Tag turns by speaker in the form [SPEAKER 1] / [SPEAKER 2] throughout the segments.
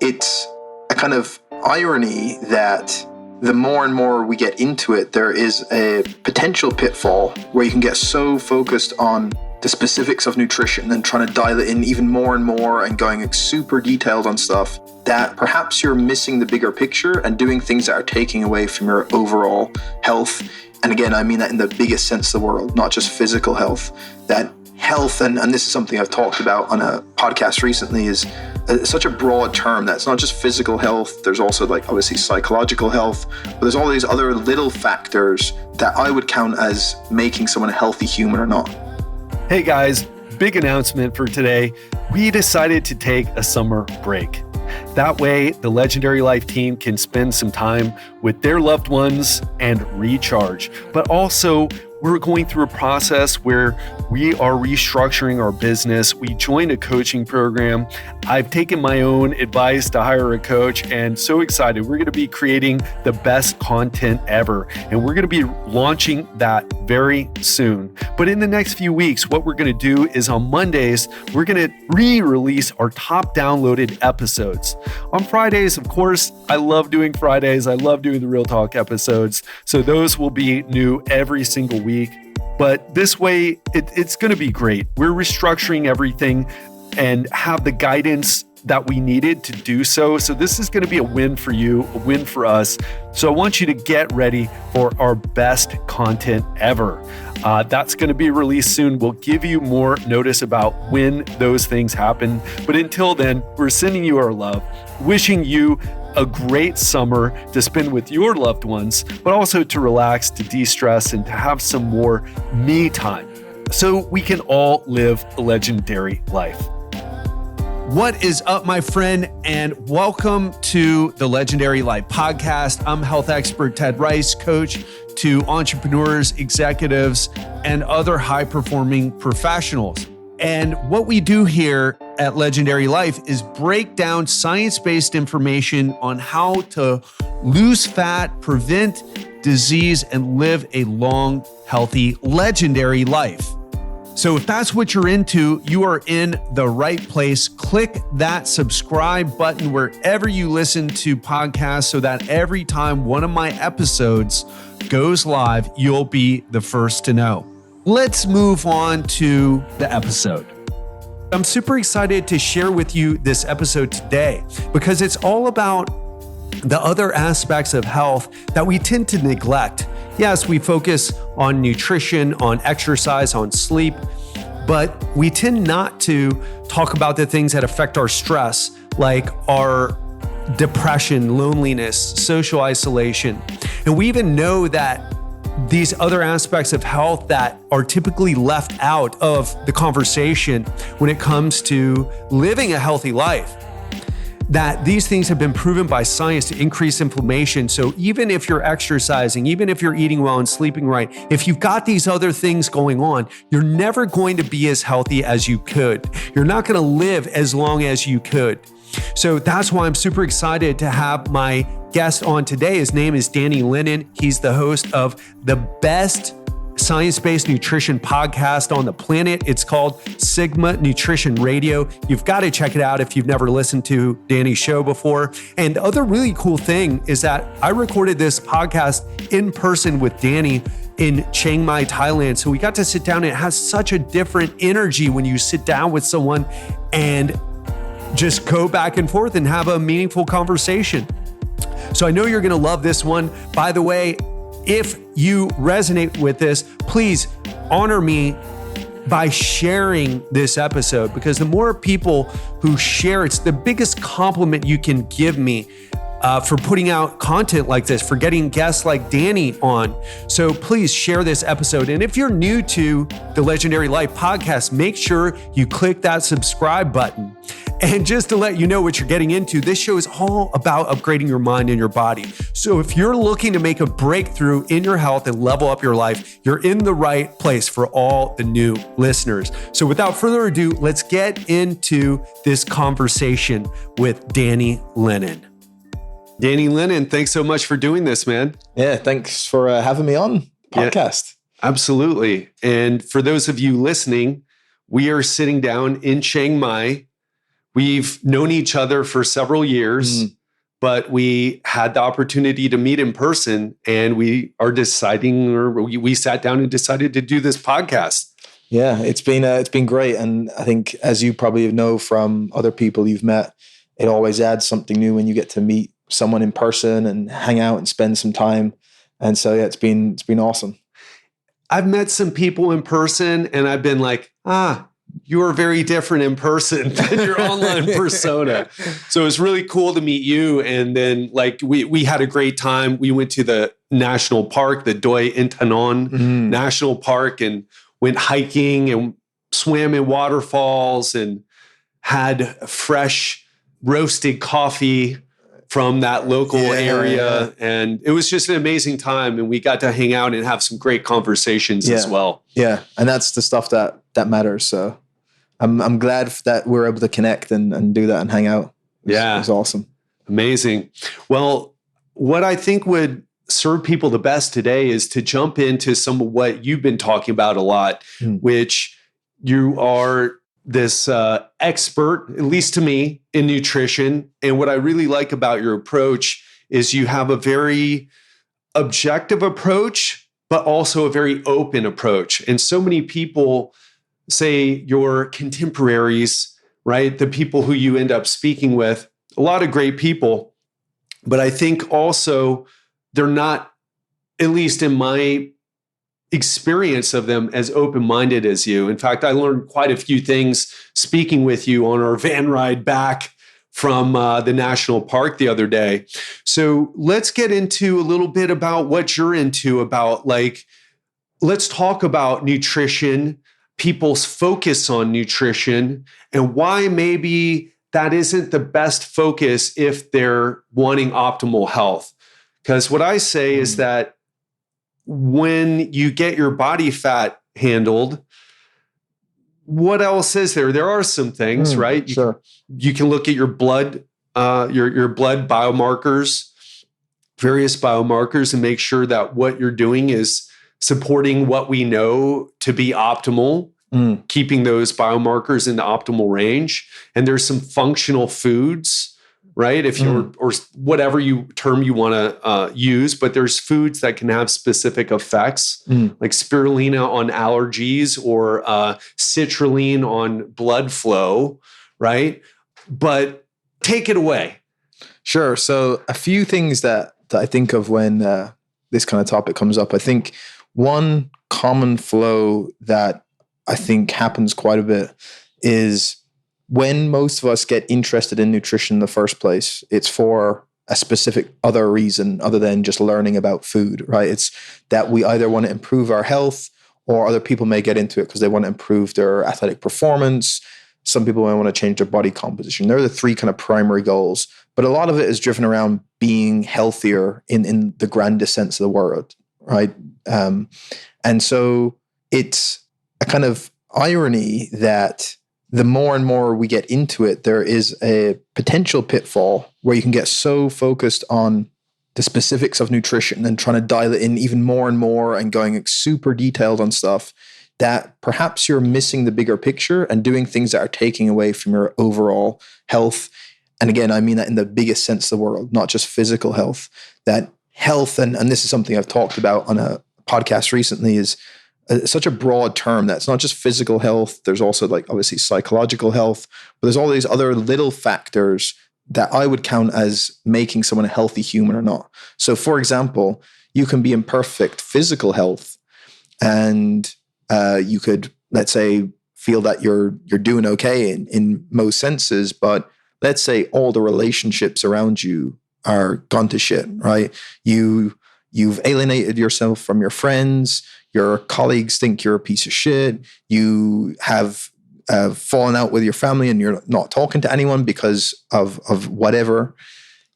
[SPEAKER 1] it's a kind of irony that the more and more we get into it, there is a potential pitfall where you can get so focused on the specifics of nutrition and trying to dial it in even more and more and going super detailed on stuff that perhaps you're missing the bigger picture and doing things that are taking away from your overall health. And again, I mean that in the biggest sense of the world, not just physical health. That health, and this is something I've talked about on a podcast recently, is such a broad term that it's not just physical health. There's also like obviously psychological health, but there's all these other little factors that I would count as making someone a healthy human or not.
[SPEAKER 2] Hey guys, big announcement for today. We decided to take a summer break. That way, the Legendary Life team can spend some time with their loved ones and recharge. But also, we're going through a process where we are restructuring our business. We joined a coaching program. I've taken my own advice to hire a coach and so excited. We're going to be creating the best content ever. And we're going to be launching that very soon. But in the next few weeks, what we're going to do is on Mondays, we're going to re-release our top downloaded episodes. On Fridays, of course, I love doing Fridays. I love doing the Real Talk episodes. So those will be new every single week. But this way, it's going to be great. We're restructuring everything and have the guidance that we needed to do so. So this is going to be a win for you, a win for us. So I want you to get ready for our best content ever. That's going to be released soon. We'll give you more notice about when those things happen. But until then, we're sending you our love, wishing you a great summer to spend with your loved ones, but also to relax, to de-stress, and to have some more me time so we can all live a legendary life. What is up, my friend, and welcome to the Legendary Life podcast. I'm health expert Ted Rice, coach to entrepreneurs, executives, and other high-performing professionals. And what we do here at Legendary Life is break down science-based information on how to lose fat, prevent disease, and live a long, healthy, legendary life. So if that's what you're into, you are in the right place. Click that subscribe button wherever you listen to podcasts so that every time one of my episodes goes live, you'll be the first to know. Let's move on to the episode. I'm super excited to share with you this episode today because it's all about the other aspects of health that we tend to neglect. Yes, we focus on nutrition, on exercise, on sleep, but we tend not to talk about the things that affect our stress, like our depression, loneliness, social isolation. And we even know that these other aspects of health that are typically left out of the conversation when it comes to living a healthy life, that these things have been proven by science to increase inflammation. So even if you're exercising, even if you're eating well and sleeping right, if you've got these other things going on, you're never going to be as healthy as you could. You're not going to live as long as you could. So that's why I'm super excited to have my guest on today. His name is Danny Lennon. He's the host of the best science-based nutrition podcast on the planet. It's called Sigma Nutrition Radio. You've got to check it out if you've never listened to Danny's show before. And the other really cool thing is that I recorded this podcast in person with Danny in Chiang Mai, Thailand. So we got to sit down and it has such a different energy when you sit down with someone and just go back and forth and have a meaningful conversation. So I know you're going to love this one. By the way, if you resonate with this, please honor me by sharing this episode, because the more people who share, it's the biggest compliment you can give me for putting out content like this, for getting guests like Danny on. So please share this episode. And if you're new to the Legendary Life podcast, make sure you click that subscribe button. And just to let you know what you're getting into, this show is all about upgrading your mind and your body. So if you're looking to make a breakthrough in your health and level up your life, you're in the right place for all the new listeners. So without further ado, let's get into this conversation with Danny Lennon. Danny Lennon, thanks so much for doing this, man.
[SPEAKER 1] Yeah, thanks for having me on podcast.
[SPEAKER 2] Yeah, absolutely. And for those of you listening, we are sitting down in Chiang Mai We've known each other for several years, but we had the opportunity to meet in person, and we are deciding, or we sat down and decided to do this podcast.
[SPEAKER 1] Yeah, it's been great. And I think, as you probably know from other people you've met, it always adds something new when you get to meet someone in person and hang out and spend some time. And so, yeah, it's been awesome.
[SPEAKER 2] I've met some people in person and I've been like, you are very different in person than your online persona. So it's really cool to meet you. And then like we had a great time. We went to the national park, the Doi Intanon National Park, and went hiking and swam in waterfalls and had fresh roasted coffee from that local area. And it was just an amazing time. And we got to hang out and have some great conversations as well.
[SPEAKER 1] Yeah. And that's the stuff that matters. So I'm glad that we're able to connect and do that and hang out. It was awesome.
[SPEAKER 2] Amazing. Well, what I think would serve people the best today is to jump into some of what you've been talking about a lot, which you are this expert, at least to me, in nutrition. And what I really like about your approach is you have a very objective approach, but also a very open approach. And so many people, say your contemporaries, right? The people who you end up speaking with, a lot of great people, but I think also they're not, at least in my experience of them, as open-minded as you. In fact, I learned quite a few things speaking with you on our van ride back from the national park the other day. So let's get into a little bit about what you're into, about like, let's talk about nutrition, people's focus on nutrition, and why maybe that isn't the best focus if they're wanting optimal health. Because what I say is that when you get your body fat handled, what else is there? There are some things, right?
[SPEAKER 1] Sure.
[SPEAKER 2] You can look at your blood, your blood biomarkers, various biomarkers, and make sure that what you're doing is supporting what we know to be optimal, keeping those biomarkers in the optimal range. And there's some functional foods, right? If you're, or whatever term you want to use, but there's foods that can have specific effects, like spirulina on allergies or citrulline on blood flow, right? But take it away.
[SPEAKER 1] Sure. So a few things that I think of when this kind of topic comes up. I think one common flow that I think happens quite a bit is when most of us get interested in nutrition in the first place, it's for a specific other reason other than just learning about food, right? It's that we either want to improve our health, or other people may get into it because they want to improve their athletic performance. Some people may want to change their body composition. They're the three kind of primary goals. But a lot of it is driven around being healthier in the grandest sense of the word, right? And so it's a kind of irony that the more and more we get into it, there is a potential pitfall where you can get so focused on the specifics of nutrition and trying to dial it in even more and more and going super detailed on stuff that perhaps you're missing the bigger picture and doing things that are taking away from your overall health. And again, I mean that in the biggest sense of the word, not just physical health. That health, and this is something I've talked about on a podcast recently, is such a broad term that it's not just physical health. There's also like obviously psychological health, but there's all these other little factors that I would count as making someone a healthy human or not. So for example, you can be in perfect physical health and you could, let's say, feel that you're doing okay in most senses, but let's say all the relationships around you are gone to shit, right? You've alienated yourself from your friends. Your colleagues think you're a piece of shit. You have fallen out with your family and you're not talking to anyone because of whatever.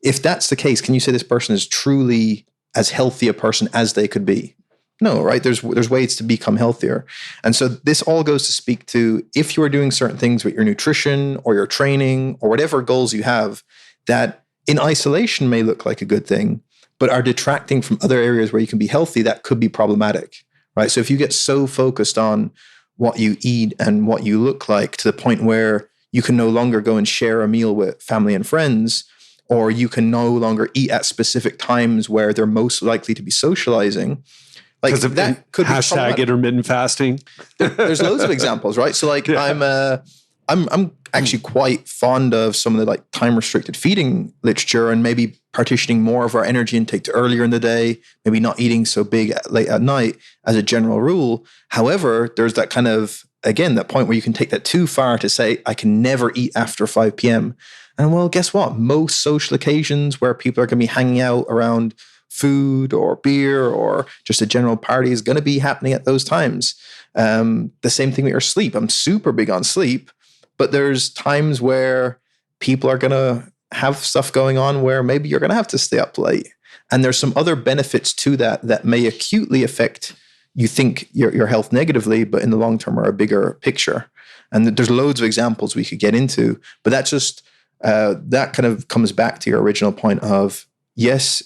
[SPEAKER 1] If that's the case, can you say this person is truly as healthy a person as they could be? No, right? There's ways to become healthier. And so this all goes to speak to if you are doing certain things with your nutrition or your training or whatever goals you have that in isolation may look like a good thing, but are detracting from other areas where you can be healthy, that could be problematic, right? So if you get so focused on what you eat and what you look like to the point where you can no longer go and share a meal with family and friends, or you can no longer eat at specific times where they're most likely to be socializing. Like
[SPEAKER 2] Because of
[SPEAKER 1] that could be
[SPEAKER 2] hashtag intermittent fasting.
[SPEAKER 1] There's loads of examples, right? So like I'm actually quite fond of some of the like time restricted feeding literature, and maybe partitioning more of our energy intake to earlier in the day, maybe not eating so big late at night as a general rule. However, there's that kind of, again, that point where you can take that too far to say, I can never eat after 5 p.m. And well, guess what? Most social occasions where people are going to be hanging out around food or beer or just a general party is going to be happening at those times. The same thing with your sleep. I'm super big on sleep, but there's times where people are going to have stuff going on where maybe you're going to have to stay up late. And there's some other benefits to that that may acutely affect, you think, your health negatively, but in the long term are a bigger picture. And there's loads of examples we could get into, but that's just, that kind of comes back to your original point of, yes,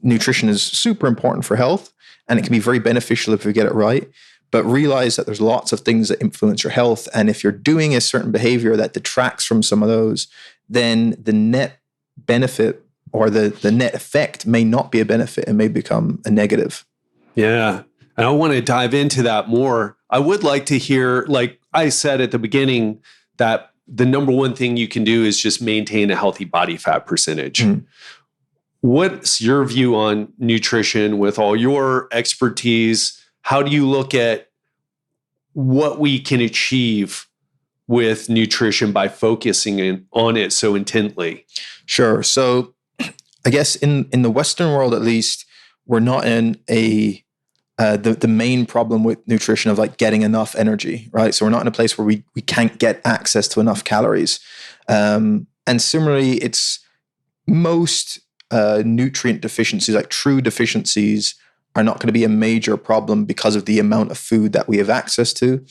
[SPEAKER 1] nutrition is super important for health, and it can be very beneficial if we get it right. But realize that there's lots of things that influence your health. And if you're doing a certain behavior that detracts from some of those, then the net benefit or the net effect may not be a benefit and may become a negative.
[SPEAKER 2] Yeah. And I want to dive into that more. I would like to hear, like I said at the beginning, that the number one thing you can do is just maintain a healthy body fat percentage. What's your view on nutrition with all your expertise? How do you look at what we can achieve with nutrition by focusing on it so intently?
[SPEAKER 1] Sure. So I guess in the Western world, at least, we're not in the main problem with nutrition of like getting enough energy, right? So we're not in a place where we can't get access to enough calories. And similarly, it's most nutrient deficiencies, like true deficiencies, are not going to be a major problem because of the amount of food that we have access to.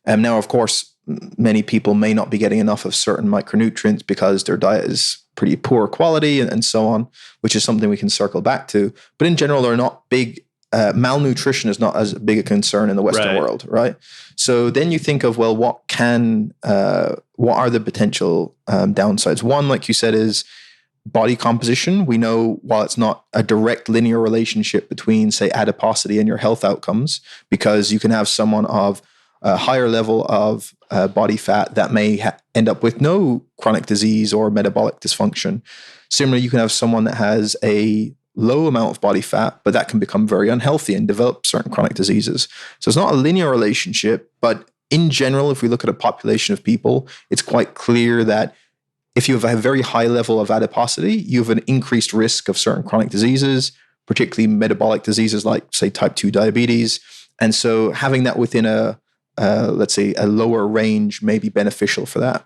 [SPEAKER 1] Now, of course, many people may not be getting enough of certain micronutrients because their diet is pretty poor quality and so on, which is something we can circle back to. But in general, they're not big. Malnutrition is not as big a concern in the Western world, right? So then you think of, well, what are the potential downsides? One, like you said, is body composition. We know while it's not a direct linear relationship between, say, adiposity and your health outcomes, because you can have someone of a higher level of body fat that may end up with no chronic disease or metabolic dysfunction. Similarly, you can have someone that has a low amount of body fat, but that can become very unhealthy and develop certain chronic diseases. So it's not a linear relationship, but in general, if we look at a population of people, it's quite clear that if you have a very high level of adiposity, you have an increased risk of certain chronic diseases, particularly metabolic diseases like, say, type 2 diabetes. And so having that within let's say, a lower range may be beneficial for that.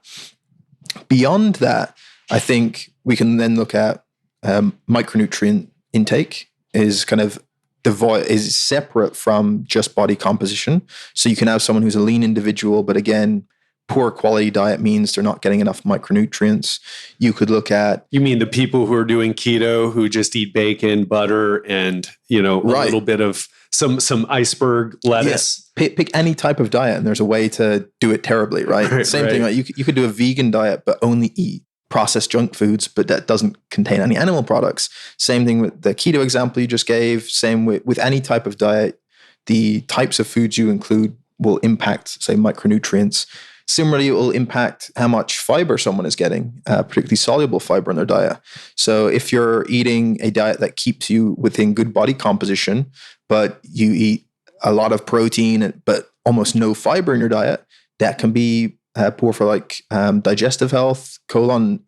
[SPEAKER 1] Beyond that, I think we can then look at micronutrient intake is kind of is separate from just body composition. So you can have someone who's a lean individual, but again, poor quality diet means they're not getting enough micronutrients. You could look at...
[SPEAKER 2] You mean the people who are doing keto, who just eat bacon, butter, and, a little bit of some iceberg lettuce?
[SPEAKER 1] Yes. Pick any type of diet, and there's a way to do it terribly, right? Same thing. Like you could do a vegan diet, but only eat processed junk foods, but that doesn't contain any animal products. Same thing with the keto example you just gave. Same with any type of diet. The types of foods you include will impact, say, micronutrients. Similarly, it will impact how much fiber someone is getting, particularly soluble fiber in their diet. So if you're eating a diet that keeps you within good body composition, but you eat a lot of protein, but almost no fiber in your diet, that can be poor for like digestive health, colon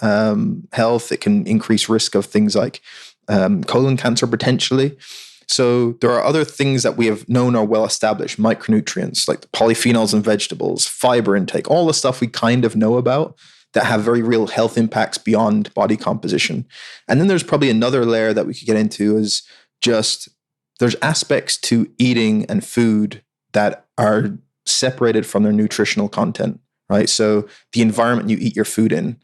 [SPEAKER 1] health. It can increase risk of things like colon cancer potentially. So there are other things that we have known are well established, micronutrients like the polyphenols in vegetables, fiber intake, all the stuff we kind of know about that have very real health impacts beyond body composition. And then there's probably another layer that we could get into is just there's aspects to eating and food that are separated from their nutritional content, right? So the environment you eat your food in,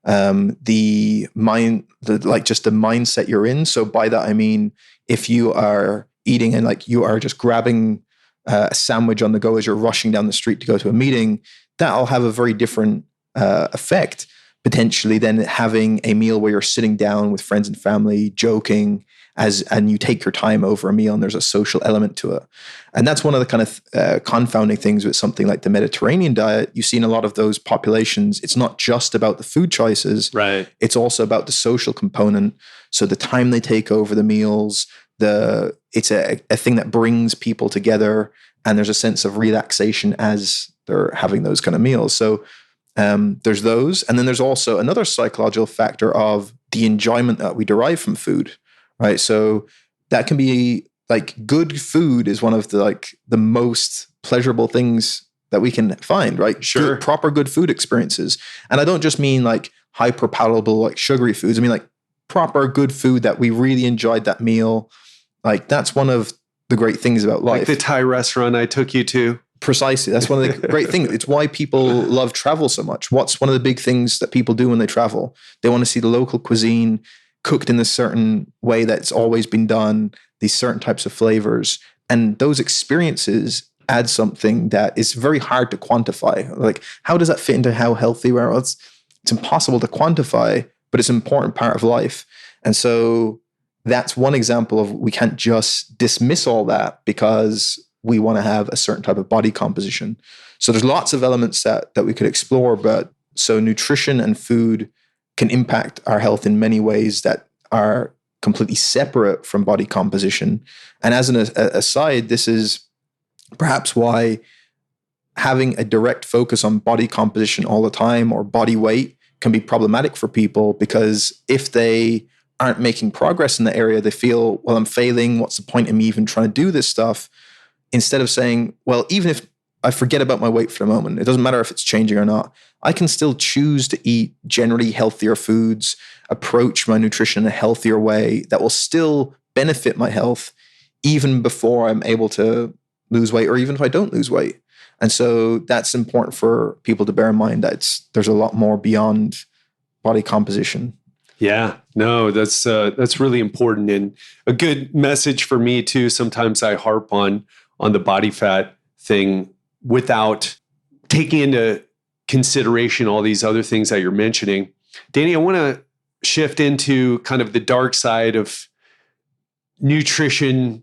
[SPEAKER 1] the mindset you're in. So by that, I mean, if you are eating and like you are just grabbing a sandwich on the go as you're rushing down the street to go to a meeting, that'll have a very different effect, potentially then having a meal where you're sitting down with friends and family, joking, and you take your time over a meal, and there's a social element to it. And that's one of the kind of confounding things with something like the Mediterranean diet. You see in a lot of those populations, it's not just about the food choices.
[SPEAKER 2] Right.
[SPEAKER 1] It's also about the social component. So the time they take over the meals, it's a thing that brings people together, and there's a sense of relaxation as they're having those kind of meals. So there's those. And then there's also another psychological factor of the enjoyment that we derive from food. Right. So that can be like good food is one of the most pleasurable things that we can find, right?
[SPEAKER 2] Sure.
[SPEAKER 1] Proper good food experiences. And I don't just mean like hyper palatable, like sugary foods. I mean like proper good food that we really enjoyed that meal. Like that's one of the great things about life.
[SPEAKER 2] Like the Thai restaurant I took you to.
[SPEAKER 1] Precisely. That's one of the great things. It's why people love travel so much. What's one of the big things that people do when they travel? They want to see the local cuisine cooked in a certain way that's always been done, these certain types of flavors. And those experiences add something that is very hard to quantify. Like, how does that fit into how healthy we are? Well, it's impossible to quantify, but it's an important part of life. And so that's one example of we can't just dismiss all that because we want to have a certain type of body composition. So there's lots of elements that we could explore, but so nutrition and food can impact our health in many ways that are completely separate from body composition. And as an aside, this is perhaps why having a direct focus on body composition all the time or body weight can be problematic for people, because if they aren't making progress in the area, they feel, well, I'm failing. What's the point of me even trying to do this stuff? Instead of saying, well, even if I forget about my weight for a moment, it doesn't matter if it's changing or not, I can still choose to eat generally healthier foods, approach my nutrition in a healthier way that will still benefit my health even before I'm able to lose weight, or even if I don't lose weight. And so that's important for people to bear in mind, that there's a lot more beyond body composition.
[SPEAKER 2] Yeah, no, that's really important, and a good message for me too. Sometimes I harp on the body fat thing without taking into consideration all these other things that you're mentioning. Danny, I want to shift into kind of the dark side of nutrition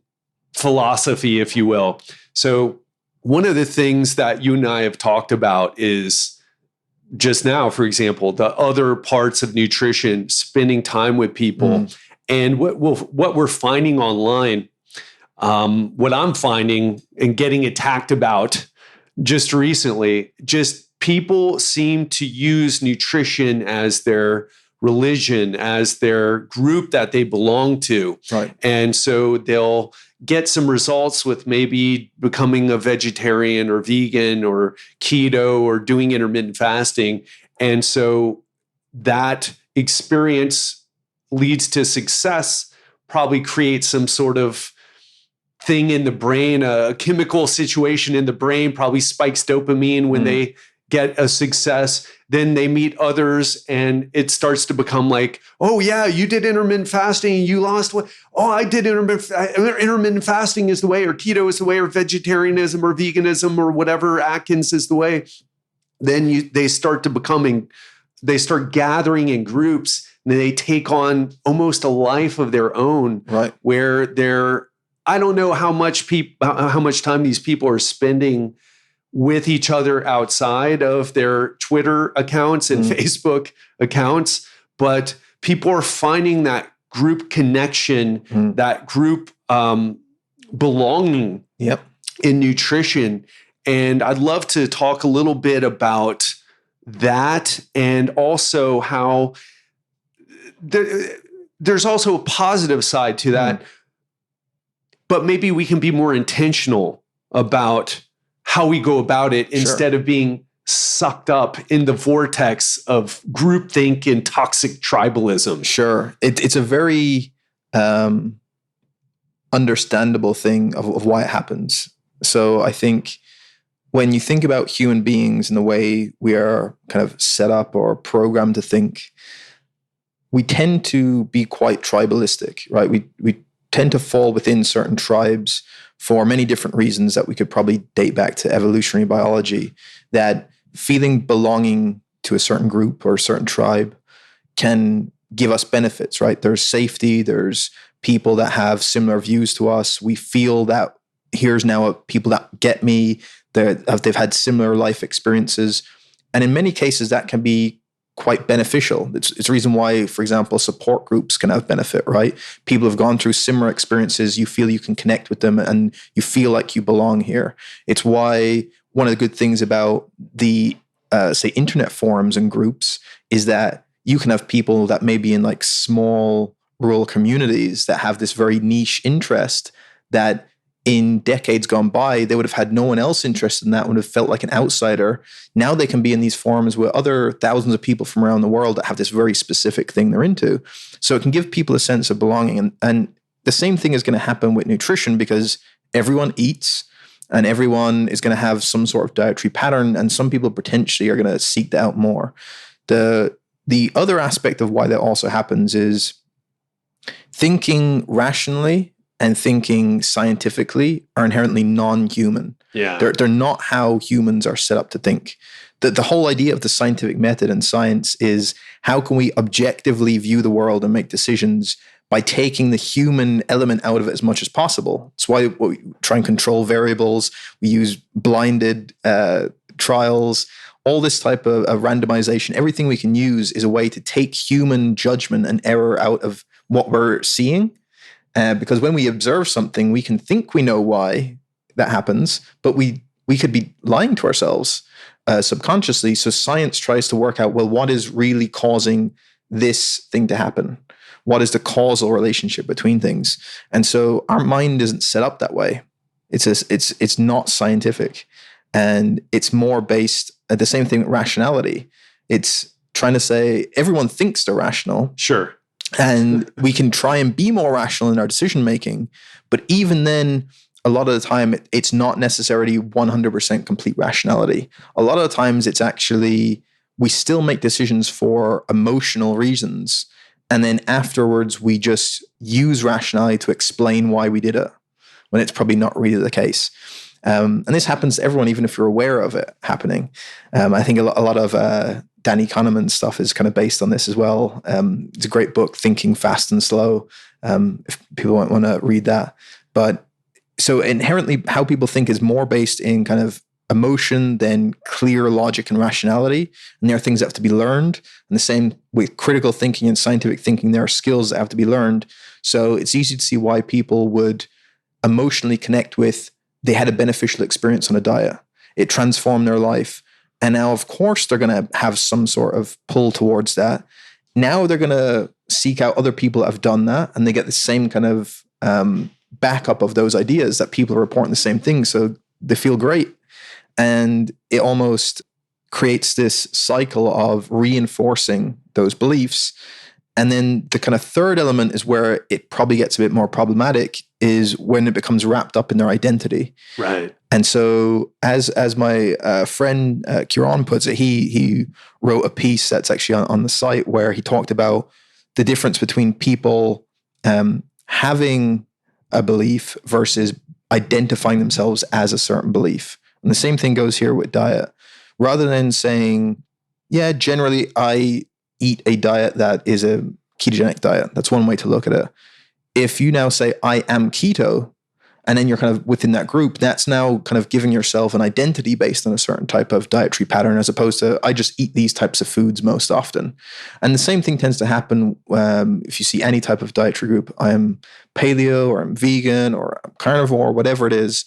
[SPEAKER 2] philosophy, if you will. So one of the things that you and I have talked about is just now, for example, the other parts of nutrition, spending time with people. And what we're finding online, what I'm finding and getting attacked about just recently, just people seem to use nutrition as their religion, as their group that they belong to.
[SPEAKER 1] Right.
[SPEAKER 2] And so they'll get some results with maybe becoming a vegetarian or vegan or keto or doing intermittent fasting. And so that experience leads to success, probably creates some sort of thing in the brain, a chemical situation in the brain, probably spikes dopamine when they get a success. Then they meet others and it starts to become like, oh yeah, you did intermittent fasting and you lost weight. Oh, I did intermittent fasting is the way, or keto is the way, or vegetarianism or veganism or whatever, Atkins is the way. Then they start gathering in groups, and they take on almost a life of their own,
[SPEAKER 1] right?
[SPEAKER 2] Where I don't know how much time these people are spending with each other outside of their Twitter accounts and Facebook accounts, but people are finding that group connection, that group belonging in nutrition. And I'd love to talk a little bit about that, and also how there's also a positive side to that, but maybe we can be more intentional about how we go about it instead of being sucked up in the vortex of groupthink and toxic tribalism.
[SPEAKER 1] Sure. It's a very understandable thing of why it happens. So I think when you think about human beings and the way we are kind of set up or programmed to think, we tend to be quite tribalistic, right? We tend to fall within certain tribes for many different reasons that we could probably date back to evolutionary biology, that feeling belonging to a certain group or a certain tribe can give us benefits, right? There's safety, there's people that have similar views to us. We feel that here's now people that get me, they've had similar life experiences. And in many cases, that can be quite beneficial. It's a reason why, for example, support groups can have benefit, right? People have gone through similar experiences. You feel you can connect with them and you feel like you belong here. It's why one of the good things about the, say, internet forums and groups is that you can have people that may be in like small rural communities that have this very niche interest that in decades gone by, they would have had no one else interested in that, would have felt like an outsider. Now they can be in these forums with other thousands of people from around the world that have this very specific thing they're into. So it can give people a sense of belonging. And the same thing is going to happen with nutrition because everyone eats and everyone is going to have some sort of dietary pattern. And some people potentially are going to seek that out more. The other aspect of why that also happens is thinking rationally and thinking scientifically are inherently non-human.
[SPEAKER 2] Yeah.
[SPEAKER 1] They're not how humans are set up to think. The whole idea of the scientific method and science is how can we objectively view the world and make decisions by taking the human element out of it as much as possible. That's why we try and control variables. We use blinded trials, all this type of randomization. Everything we can use is a way to take human judgment and error out of what we're seeing. Because when we observe something, we can think we know why that happens, but we could be lying to ourselves subconsciously. So science tries to work out, well, what is really causing this thing to happen? What is the causal relationship between things? And so our mind isn't set up that way. It's not scientific, and it's more based at the same thing with rationality. It's trying to say everyone thinks they're rational.
[SPEAKER 2] Sure.
[SPEAKER 1] And we can try and be more rational in our decision making. But even then, a lot of the time, it's not necessarily 100% complete rationality. A lot of the times, it's actually, we still make decisions for emotional reasons. And then afterwards, we just use rationality to explain why we did it, when it's probably not really the case. And this happens to everyone, even if you're aware of it happening. I think a lot of Danny Kahneman's stuff is kind of based on this as well. It's a great book, Thinking Fast and Slow, if people want to read that. But so inherently how people think is more based in kind of emotion than clear logic and rationality. And there are things that have to be learned. And the same with critical thinking and scientific thinking, there are skills that have to be learned. So it's easy to see why people would emotionally connect with, they had a beneficial experience on a diet. It transformed their life. And now, of course, they're going to have some sort of pull towards that. Now they're going to seek out other people that have done that, and they get the same kind of backup of those ideas that people are reporting the same thing. So they feel great. And it almost creates this cycle of reinforcing those beliefs. And then the kind of third element is where it probably gets a bit more problematic, is when it becomes wrapped up in their identity.
[SPEAKER 2] Right.
[SPEAKER 1] And so as my friend Kieran puts it, he wrote a piece that's actually on the site where he talked about the difference between people having a belief versus identifying themselves as a certain belief. And the same thing goes here with diet. Rather than saying, yeah, generally I eat a diet that is a ketogenic diet. That's one way to look at it. If you now say, I am keto, and then you're kind of within that group, that's now kind of giving yourself an identity based on a certain type of dietary pattern, as opposed to, I just eat these types of foods most often. And the same thing tends to happen if you see any type of dietary group. I am paleo, or I'm vegan, or I'm carnivore, whatever it is.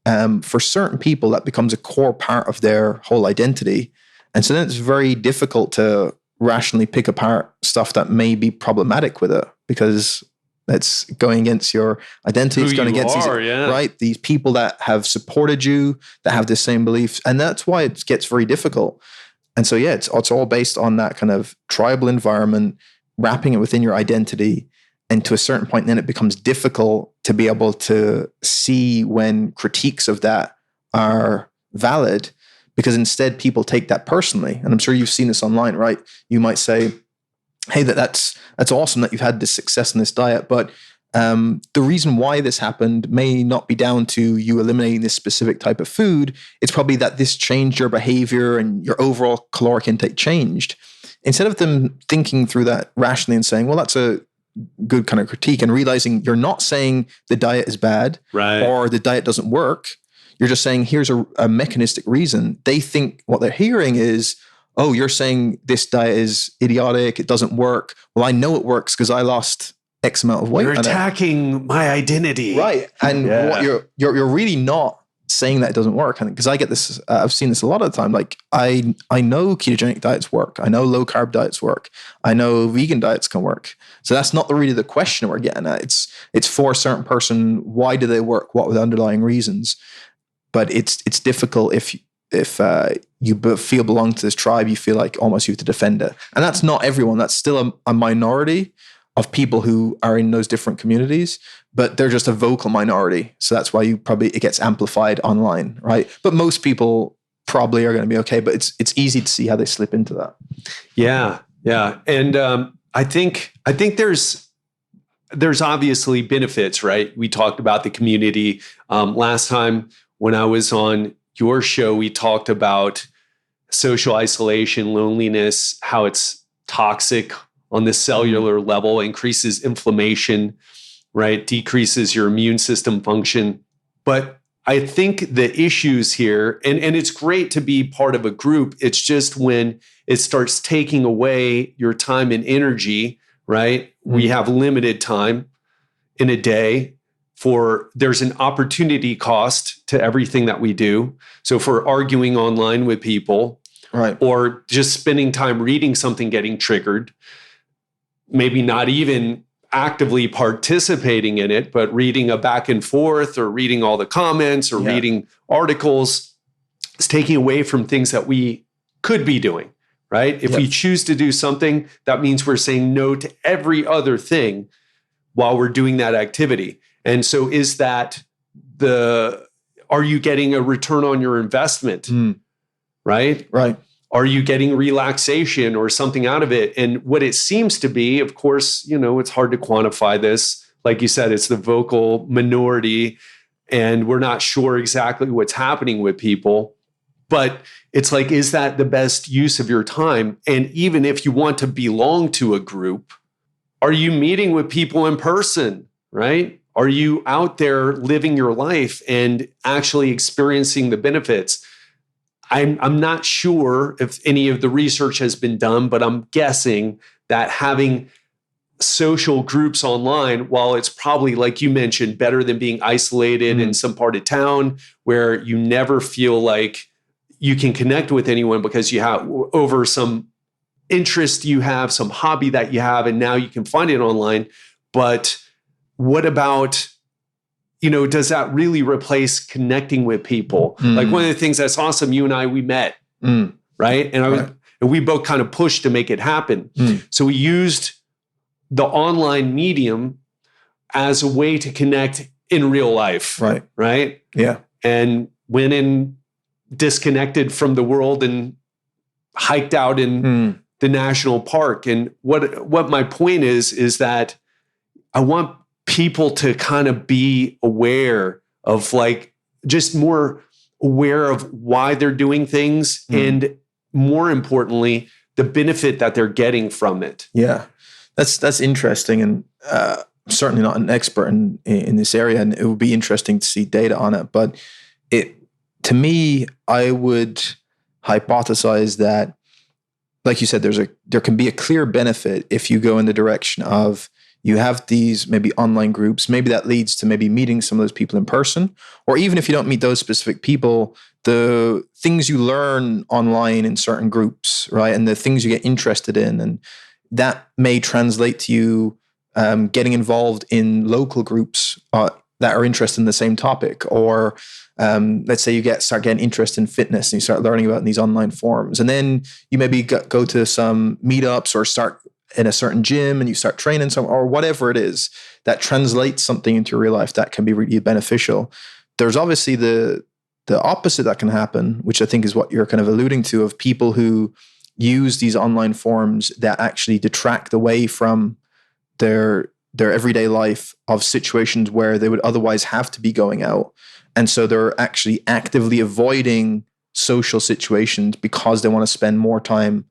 [SPEAKER 1] For certain people, that becomes a core part of their whole identity. And so then it's very difficult to rationally pick apart stuff that may be problematic with it, because it's going against your identity. It's going against these, right? These people that have supported you, that have the same beliefs. And that's why it gets very difficult. And so, yeah, it's all based on that kind of tribal environment, wrapping it within your identity. And to a certain point, then it becomes difficult to be able to see when critiques of that are valid, because instead people take that personally. And I'm sure you've seen this online, right? You might say, hey, that's awesome that you've had this success in this diet, but The reason why this happened may not be down to you eliminating this specific type of food. It's probably that this changed your behavior and your overall caloric intake changed. Instead of them thinking through that rationally and saying, well, that's a good kind of critique, and realizing you're not saying the diet is bad or the diet doesn't work. You're just saying, here's a mechanistic reason. They think what they're hearing is, oh, you're saying this diet is idiotic. It doesn't work. Well, I know it works because I lost X amount of weight.
[SPEAKER 2] You're attacking my identity.
[SPEAKER 1] Right. And what you're really not saying that it doesn't work. And because I get this, I've seen this a lot of the time. Like I know ketogenic diets work. I know low carb diets work. I know vegan diets can work. So that's not really the question we're getting at. It's for a certain person. Why do they work? What were the underlying reasons? But it's difficult if you feel belong to this tribe, you feel like almost you have to defend it. And that's not everyone. That's still a minority of people who are in those different communities, but they're just a vocal minority. So that's why it gets amplified online, right? But most people probably are going to be okay, but it's easy to see how they slip into that.
[SPEAKER 2] Yeah. And I think there's obviously benefits, right? We talked about the community. Last time when I was on your show, we talked about social isolation, loneliness, how it's toxic on the cellular level, increases inflammation, right? Decreases your immune system function. But I think the issues here, and it's great to be part of a group, it's just when it starts taking away your time and energy, right? Mm-hmm. We have limited time in a day. There's an opportunity cost to everything that we do. So if we're arguing online with people,
[SPEAKER 1] right,
[SPEAKER 2] or just spending time reading something, getting triggered, maybe not even actively participating in it, but reading a back and forth or reading all the comments or reading articles, it's taking away from things that we could be doing, right? If we choose to do something, that means we're saying no to every other thing while we're doing that activity. And so are you getting a return on your investment? Right?
[SPEAKER 1] Right.
[SPEAKER 2] Are you getting relaxation or something out of it? And what it seems to be, of course, it's hard to quantify this. Like you said, it's the vocal minority, and we're not sure exactly what's happening with people. But it's like, is that the best use of your time? And even if you want to belong to a group, are you meeting with people in person, right? Are you out there living your life and actually experiencing the benefits? I'm not sure if any of the research has been done, but I'm guessing that having social groups online, while it's probably, like you mentioned, better than being isolated in some part of town where you never feel like you can connect with anyone because you have over some interest you have, some hobby that you have, and now you can find it online. But what about, does that really replace connecting with people? Like one of the things that's awesome, you and I, we met, right? And we both kind of pushed to make it happen. So we used the online medium as a way to connect in real life. Right.
[SPEAKER 1] Yeah.
[SPEAKER 2] And went in disconnected from the world and hiked out in the national park. And what my point is that I want people to kind of be aware of, like, just more aware of why they're doing things, and more importantly, the benefit that they're getting from it.
[SPEAKER 1] Yeah, that's interesting, and I'm certainly not an expert in this area, and it would be interesting to see data on it. But to me, I would hypothesize that, like you said, there can be a clear benefit if you go in the direction of, you have these maybe online groups, maybe that leads to maybe meeting some of those people in person, or even if you don't meet those specific people, the things you learn online in certain groups, right? And the things you get interested in, and that may translate to you getting involved in local groups that are interested in the same topic. Or let's say you start getting interested in fitness and you start learning about in these online forums. And then you maybe go to some meetups or start in a certain gym and you start training or whatever it is that translates something into your real life that can be really beneficial. There's obviously the opposite that can happen, which I think is what you're kind of alluding to, of people who use these online forums that actually detract away from their their everyday life of situations where they would otherwise have to be going out. And so they're actually actively avoiding social situations because they want to spend more time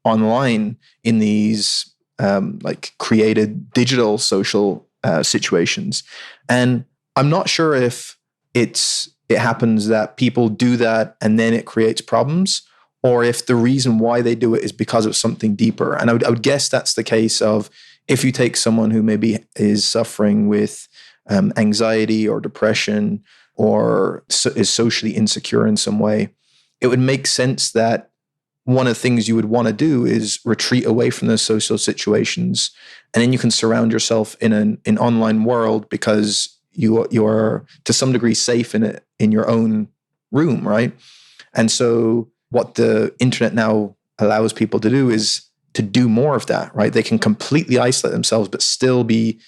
[SPEAKER 1] online in these like created digital social situations. And I'm not sure if it happens that people do that and then it creates problems, or if the reason why they do it is because of something deeper. And I would guess that's the case of if you take someone who maybe is suffering with anxiety or depression or is socially insecure in some way, it would make sense that one of the things you would want to do is retreat away from those social situations. And then you can surround yourself in an online world because you're to some degree safe in it in your own room, right? And so what the internet now allows people to do is to do more of that, right? They can completely isolate themselves, but still be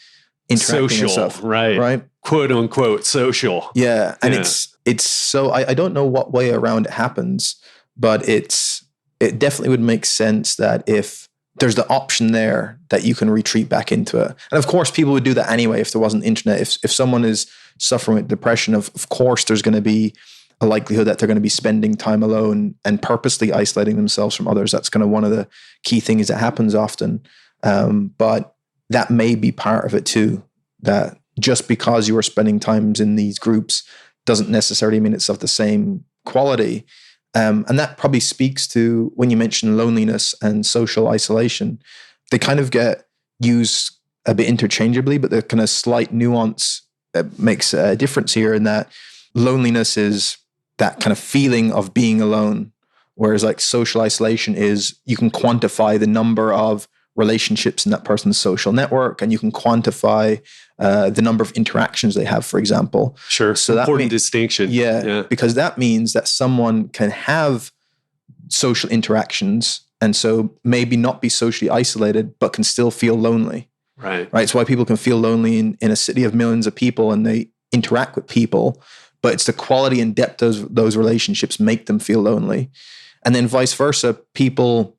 [SPEAKER 1] interacting
[SPEAKER 2] social,
[SPEAKER 1] and stuff,
[SPEAKER 2] right? Quote unquote social.
[SPEAKER 1] Yeah. And it's so, I don't know what way around it happens, but it definitely would make sense that if there's the option there that you can retreat back into it. And of course, people would do that anyway if there wasn't internet. If someone is suffering with depression, of course, there's going to be a likelihood that they're going to be spending time alone and purposely isolating themselves from others. That's kind of one of the key things that happens often. But that may be part of it too, that just because you are spending times in these groups doesn't necessarily mean it's of the same quality. And that probably speaks to when you mention loneliness and social isolation. They kind of get used a bit interchangeably, but the kind of slight nuance makes a difference here in that loneliness is that kind of feeling of being alone, whereas like social isolation is you can quantify the number of relationships in that person's social network, and you can quantify the number of interactions they have, for example.
[SPEAKER 2] Sure. So important distinction.
[SPEAKER 1] Yeah, because that means that someone can have social interactions and so maybe not be socially isolated, but can still feel lonely.
[SPEAKER 2] Right.
[SPEAKER 1] It's why people can feel lonely in a city of millions of people and they interact with people, but it's the quality and depth of those relationships make them feel lonely. And then vice versa, people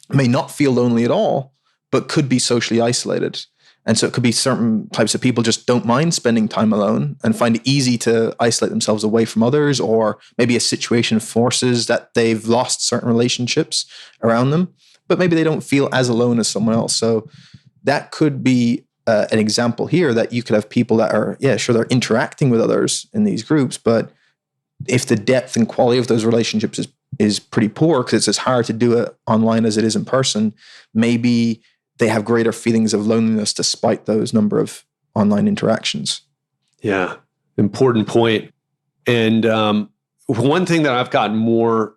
[SPEAKER 1] may not feel lonely at all, but could be socially isolated. And so it could be certain types of people just don't mind spending time alone and find it easy to isolate themselves away from others, or maybe a situation forces that they've lost certain relationships around them, but maybe they don't feel as alone as someone else. So that could be an example here that you could have people that are, they're interacting with others in these groups, but if the depth and quality of those relationships is pretty poor because it's as hard to do it online as it is in person, maybe they have greater feelings of loneliness despite those number of online interactions.
[SPEAKER 2] Yeah, important point. And one thing that I've gotten more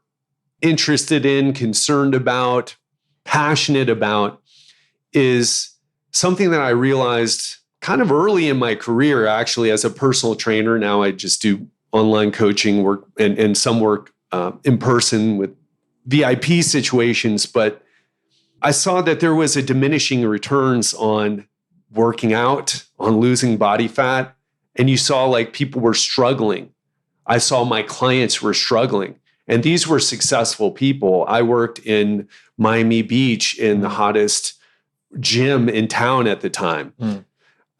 [SPEAKER 2] interested in, concerned about, passionate about is something that I realized kind of early in my career, actually, as a personal trainer. Now I just do online coaching work and some work in person with VIP situations, but I saw that there was a diminishing returns on working out, on losing body fat. And you saw like people were struggling. I saw my clients were struggling. And these were successful people. I worked in Miami Beach in the hottest gym in town at the time.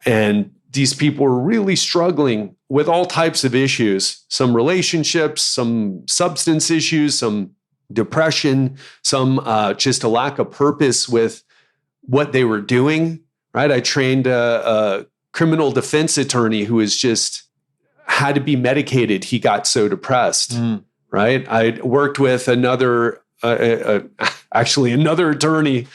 [SPEAKER 2] And these people were really struggling with all types of issues, some relationships, some substance issues, some depression, some just a lack of purpose with what they were doing, right? I trained a criminal defense attorney who was just had to be medicated. He got so depressed, right? I worked with another attorney,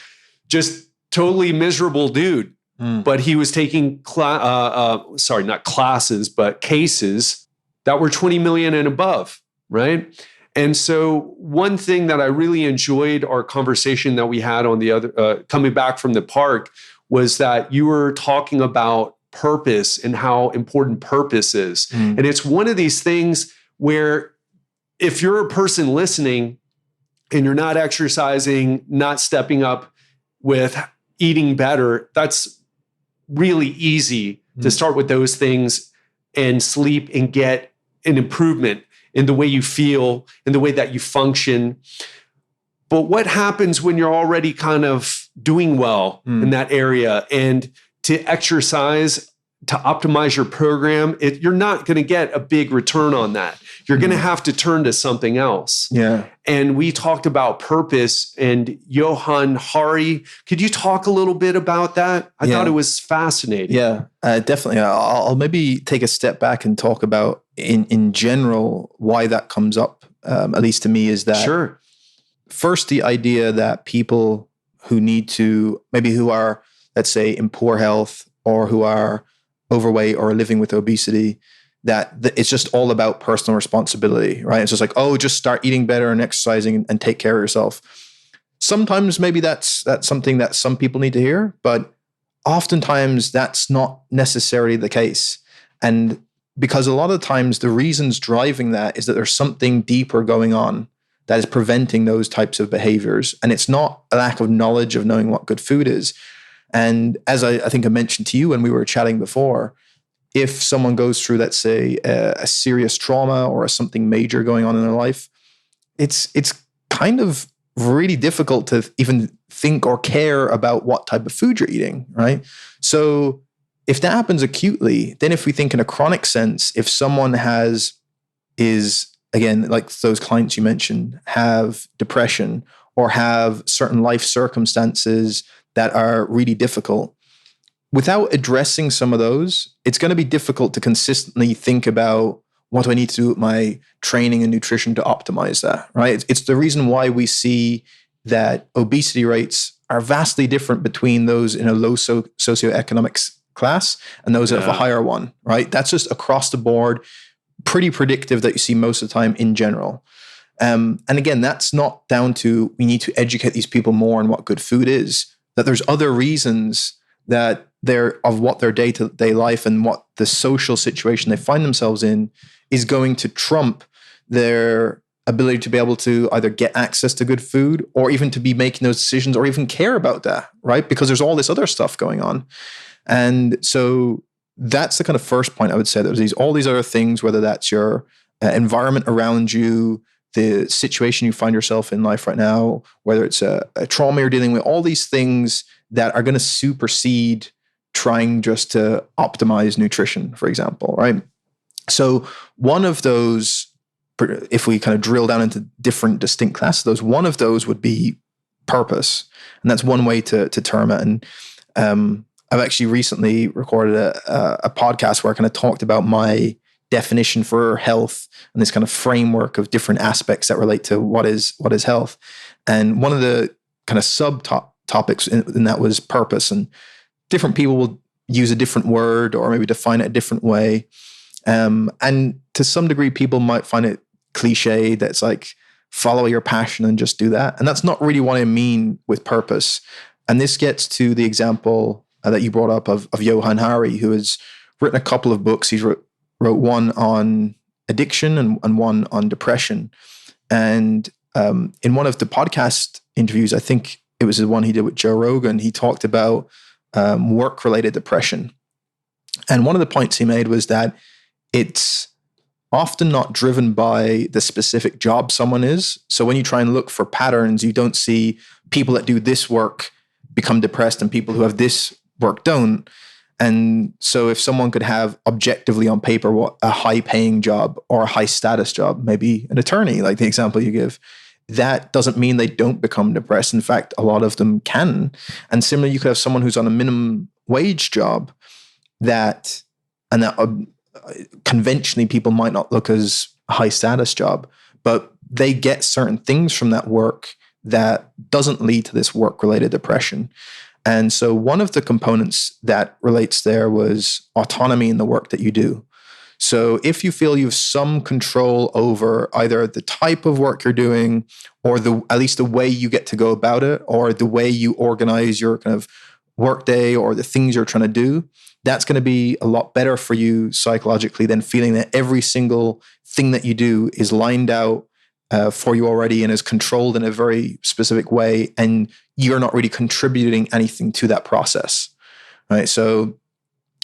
[SPEAKER 2] just totally miserable dude, but he was taking not classes, but cases that were 20 million and above, right? And so one thing that I really enjoyed our conversation that we had on the other, coming back from the park, was that you were talking about purpose and how important purpose is. And it's one of these things where if you're a person listening and you're not exercising, not stepping up with eating better, that's really easy to start with those things and sleep and get an improvement in the way you feel, in the way that you function. But what happens when you're already kind of doing well in that area? And to exercise, to optimize your program, you're not going to get a big return on that. You're going to have to turn to something else.
[SPEAKER 1] Yeah.
[SPEAKER 2] And we talked about purpose, and Johan Hari. Could you talk a little bit about that? I thought it was fascinating.
[SPEAKER 1] Yeah, definitely. I'll maybe take a step back and talk about in general why that comes up, at least to me, is that
[SPEAKER 2] Sure.
[SPEAKER 1] First, the idea that people who need to, maybe who are, let's say, in poor health or who are overweight or living with obesity, that it's just all about personal responsibility, right? It's just like, oh, just start eating better and exercising and take care of yourself. Sometimes maybe that's something that some people need to hear, but oftentimes that's not necessarily the case. And because a lot of times the reasons driving that is that there's something deeper going on that is preventing those types of behaviors. And it's not a lack of knowledge of knowing what good food is. And as I think I mentioned to you when we were chatting before, if someone goes through, let's say, a serious trauma or something major going on in their life, it's kind of really difficult to even think or care about what type of food you're eating, right? So if that happens acutely, then if we think in a chronic sense, if someone is again, like those clients you mentioned, have depression or have certain life circumstances that are really difficult, without addressing some of those, it's going to be difficult to consistently think about what do I need to do with my training and nutrition to optimize that, right? It's the reason why we see that obesity rates are vastly different between those in a low socioeconomic class and those of a higher one, right? That's just across the board, pretty predictive that you see most of the time in general. And again, that's not down to we need to educate these people more on what good food is, that there's other reasons that they're of what their day-to-day life and what the social situation they find themselves in is going to trump their ability to be able to either get access to good food or even to be making those decisions or even care about that, right? Because there's all this other stuff going on. And so that's the kind of first point I would say. There's all these other things, whether that's your environment around you, the situation you find yourself in life right now, whether it's a trauma you're dealing with, all these things that are going to supersede trying just to optimize nutrition, for example, right? So one of those, if we kind of drill down into different distinct classes, one of those would be purpose. And that's one way to term it. And I've actually recently recorded a podcast where I kind of talked about my definition for health and this kind of framework of different aspects that relate to what is health. And one of the kind of subtopics in that was purpose. And different people will use a different word or maybe define it a different way. And to some degree, people might find it cliche that's like, follow your passion and just do that. And that's not really what I mean with purpose. And this gets to the example that you brought up of Johan Hari, who has written a couple of books. He's wrote one on addiction and one on depression. And in one of the podcast interviews, I think it was the one he did with Joe Rogan, he talked about work-related depression. And one of the points he made was that it's often not driven by the specific job someone is. So when you try and look for patterns, you don't see people that do this work become depressed and people who have this work don't. And so if someone could have objectively on paper what a high paying job or a high status job, maybe an attorney, like the example you give, that doesn't mean they don't become depressed. In fact, a lot of them can. And similarly, you could have someone who's on a minimum wage job that conventionally people might not look as a high status job, but they get certain things from that work that doesn't lead to this work-related depression. And so one of the components that relates there was autonomy in the work that you do. So if you feel you have some control over either the type of work you're doing or at least the way you get to go about it or the way you organize your kind of workday or the things you're trying to do, that's going to be a lot better for you psychologically than feeling that every single thing that you do is lined out for you already and is controlled in a very specific way, and you're not really contributing anything to that process, right? So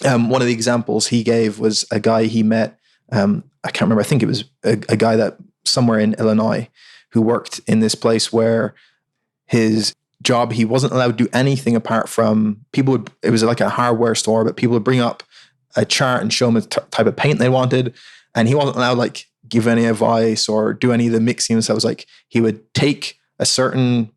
[SPEAKER 1] one of the examples he gave was a guy he met, I can't remember, I think it was a guy that somewhere in Illinois who worked in this place where his job, he wasn't allowed to do anything apart from it was like a hardware store, but people would bring up a chart and show him the type of paint they wanted. And he wasn't allowed like give any advice or do any of the mixing themselves. Like he would take a certain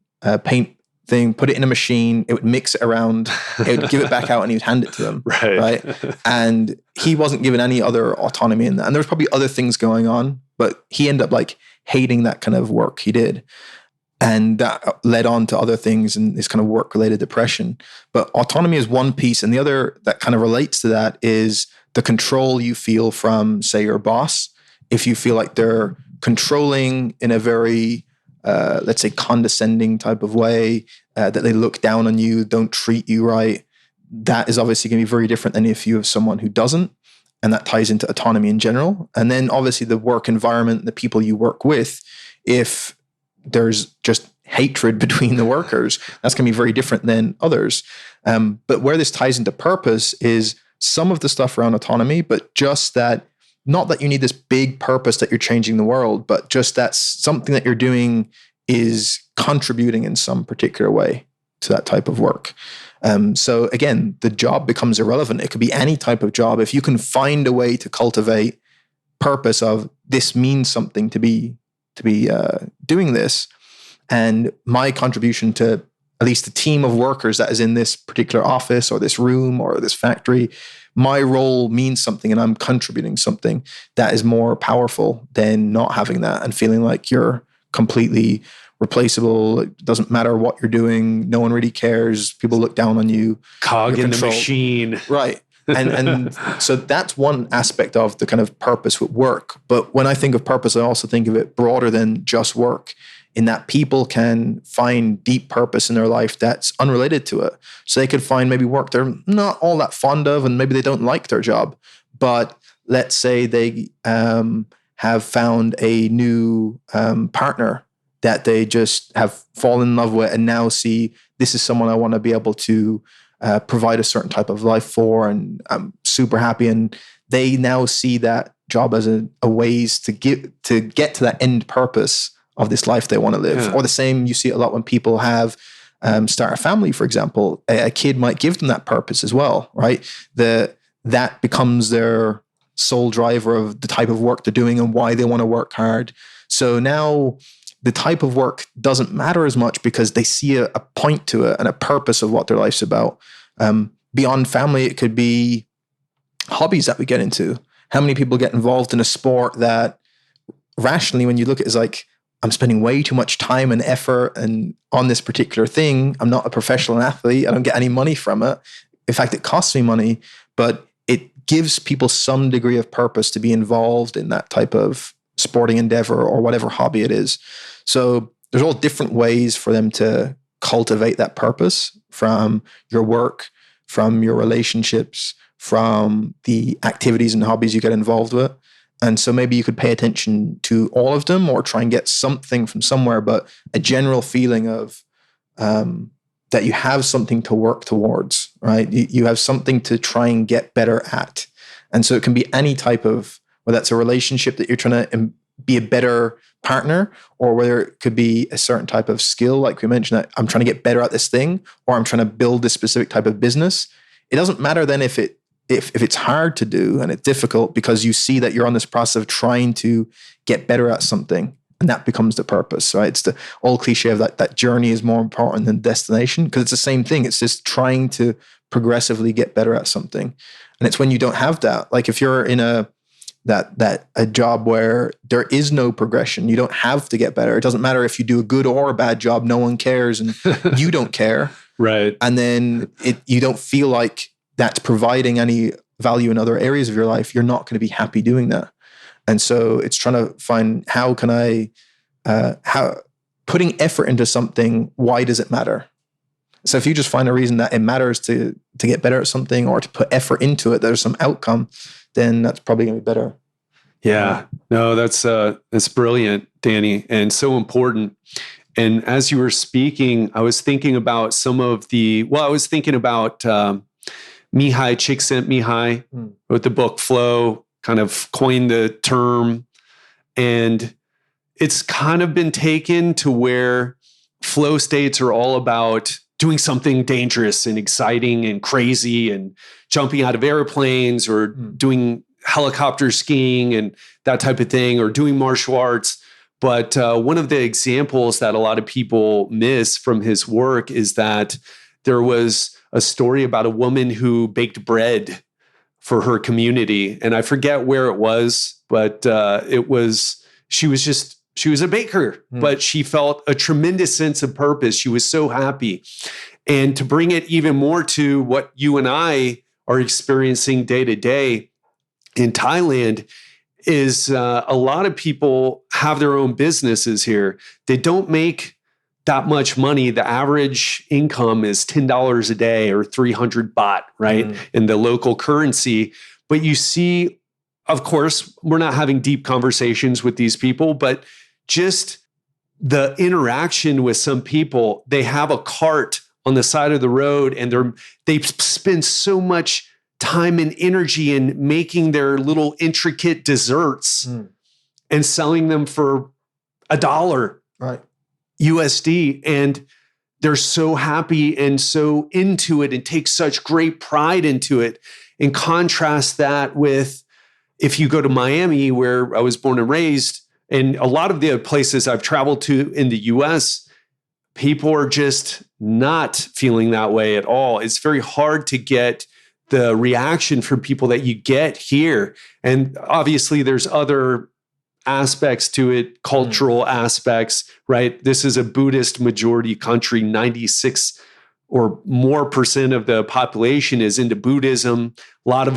[SPEAKER 1] paint thing, put it in a machine, it would mix it around, it would give it back out, and he would hand it to them. Right. And he wasn't given any other autonomy in that. And there was probably other things going on, but he ended up like hating that kind of work he did. And that led on to other things and this kind of work-related depression. But autonomy is one piece. And the other that kind of relates to that is the control you feel from, say, your boss. If you feel like they're controlling in a very, let's say, condescending type of way, that they look down on you, don't treat you right, that is obviously going to be very different than if you have someone who doesn't. And that ties into autonomy in general. And then obviously the work environment, the people you work with, if there's just hatred between the workers, that's going to be very different than others. But where this ties into purpose is some of the stuff around autonomy, but just that, not that you need this big purpose that you're changing the world, but just that something that you're doing is contributing in some particular way to that type of work. So again, the job becomes irrelevant. It could be any type of job. If you can find a way to cultivate purpose of this means something to be doing this, and my contribution to at least the team of workers that is in this particular office or this room or this factory, my role means something and I'm contributing something, that is more powerful than not having that and feeling like you're completely replaceable. It doesn't matter what you're doing. No one really cares. People look down on you.
[SPEAKER 2] Cog in the machine.
[SPEAKER 1] Right. And so that's one aspect of the kind of purpose with work. But when I think of purpose, I also think of it broader than just work, in that people can find deep purpose in their life that's unrelated to it. So they could find maybe work they're not all that fond of, and maybe they don't like their job. But let's say they have found a new partner that they just have fallen in love with and now see this is someone I want to be able to provide a certain type of life for, and I'm super happy. And they now see that job as a ways to get to that end purpose of this life they want to live. Or the same, you see it a lot when people have start a family, for example. A kid might give them that purpose as well, right? That becomes their sole driver of the type of work they're doing and why they want to work hard. So now the type of work doesn't matter as much because they see a point to it and a purpose of what their life's about. Beyond family, it could be hobbies that we get into. How many people get involved in a sport that rationally, when you look at it, is like, I'm spending way too much time and effort and on this particular thing. I'm not a professional athlete. I don't get any money from it. In fact, it costs me money, but it gives people some degree of purpose to be involved in that type of sporting endeavor or whatever hobby it is. So there's all different ways for them to cultivate that purpose, from your work, from your relationships, from the activities and hobbies you get involved with. And so maybe you could pay attention to all of them or try and get something from somewhere, but a general feeling of that you have something to work towards, right? You have something to try and get better at. And so it can be any type of, whether that's a relationship that you're trying to be a better partner, or whether it could be a certain type of skill, like we mentioned, that I'm trying to get better at this thing, or I'm trying to build this specific type of business. It doesn't matter then if it's hard to do and it's difficult, because you see that you're on this process of trying to get better at something, and that becomes the purpose, right? It's the old cliche of that journey is more important than destination, because it's the same thing. It's just trying to progressively get better at something. And it's when you don't have that, like if you're in a job where there is no progression, you don't have to get better. It doesn't matter if you do a good or a bad job, no one cares and you don't care.
[SPEAKER 2] Right.
[SPEAKER 1] And then you don't feel like that's providing any value in other areas of your life, you're not going to be happy doing that. And so it's trying to find, how can I, putting effort into something, why does it matter? So if you just find a reason that it matters to get better at something or to put effort into it, there's some outcome, then that's probably going to be better.
[SPEAKER 2] Yeah, no, that's brilliant, Danny, and so important. And as you were speaking, I was thinking about Mihai Csikszentmihalyi with the book Flow, kind of coined the term. And it's kind of been taken to where flow states are all about doing something dangerous and exciting and crazy and jumping out of airplanes or doing helicopter skiing and that type of thing, or doing martial arts. But one of the examples that a lot of people miss from his work is that there was a story about a woman who baked bread for her community. And I forget where it was, but she was a baker, but she felt a tremendous sense of purpose. She was so happy. And to bring it even more to what you and I are experiencing day to day in Thailand is a lot of people have their own businesses here. They don't make that much money. The average income is $10 a day or 300 baht, right? In the local currency. But you see, of course, we're not having deep conversations with these people, but just the interaction with some people, they have a cart on the side of the road and they spend so much time and energy in making their little intricate desserts and selling them for $1 USD. And they're so happy and so into it and take such great pride into it. And contrast that with if you go to Miami, where I was born and raised, and a lot of the places I've traveled to in the US, people are just not feeling that way at all. It's very hard to get the reaction from people that you get here. And obviously there's other aspects to it, cultural aspects, right? This is a Buddhist majority country. 96 or more percent of the population is into Buddhism. A lot of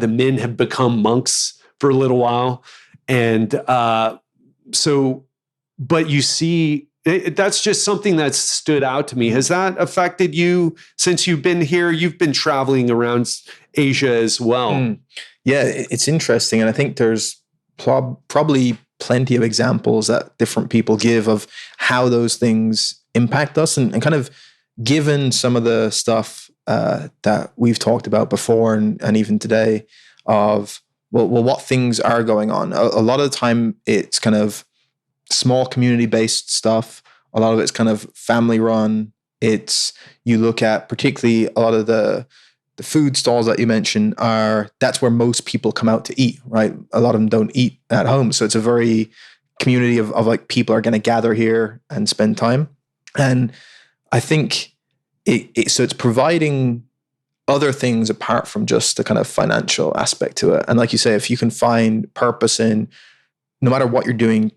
[SPEAKER 2] the men have become monks for a little while. And but you see, that's just something that's stood out to me. Has that affected you since you've been here? You've been traveling around Asia as well.
[SPEAKER 1] Yeah, it's interesting. And I think there's probably plenty of examples that different people give of how those things impact us. And kind of given some of the stuff that we've talked about before and even today of, well, what things are going on. A lot of the time it's kind of small community-based stuff. A lot of it's kind of family-run. You look at particularly a lot of the food stalls that you mentioned that's where most people come out to eat, right? A lot of them don't eat at home. So it's a very community of like people are going to gather here and spend time. And I think so it's providing other things apart from just the kind of financial aspect to it. And like you say, if you can find purpose in no matter what you're doing,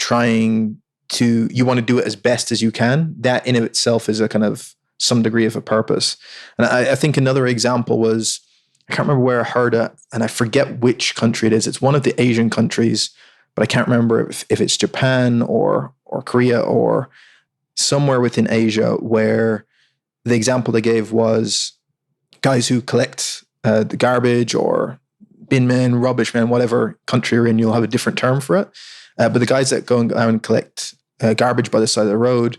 [SPEAKER 1] you want to do it as best as you can, that in of itself is a kind of some degree of a purpose. And I think another example was, I can't remember where I heard it, and I forget which country it is. It's one of the Asian countries, but I can't remember if it's Japan or Korea or somewhere within Asia, where the example they gave was guys who collect the garbage or bin men, rubbish men, whatever country you're in, you'll have a different term for it. But the guys that go and collect garbage by the side of the road,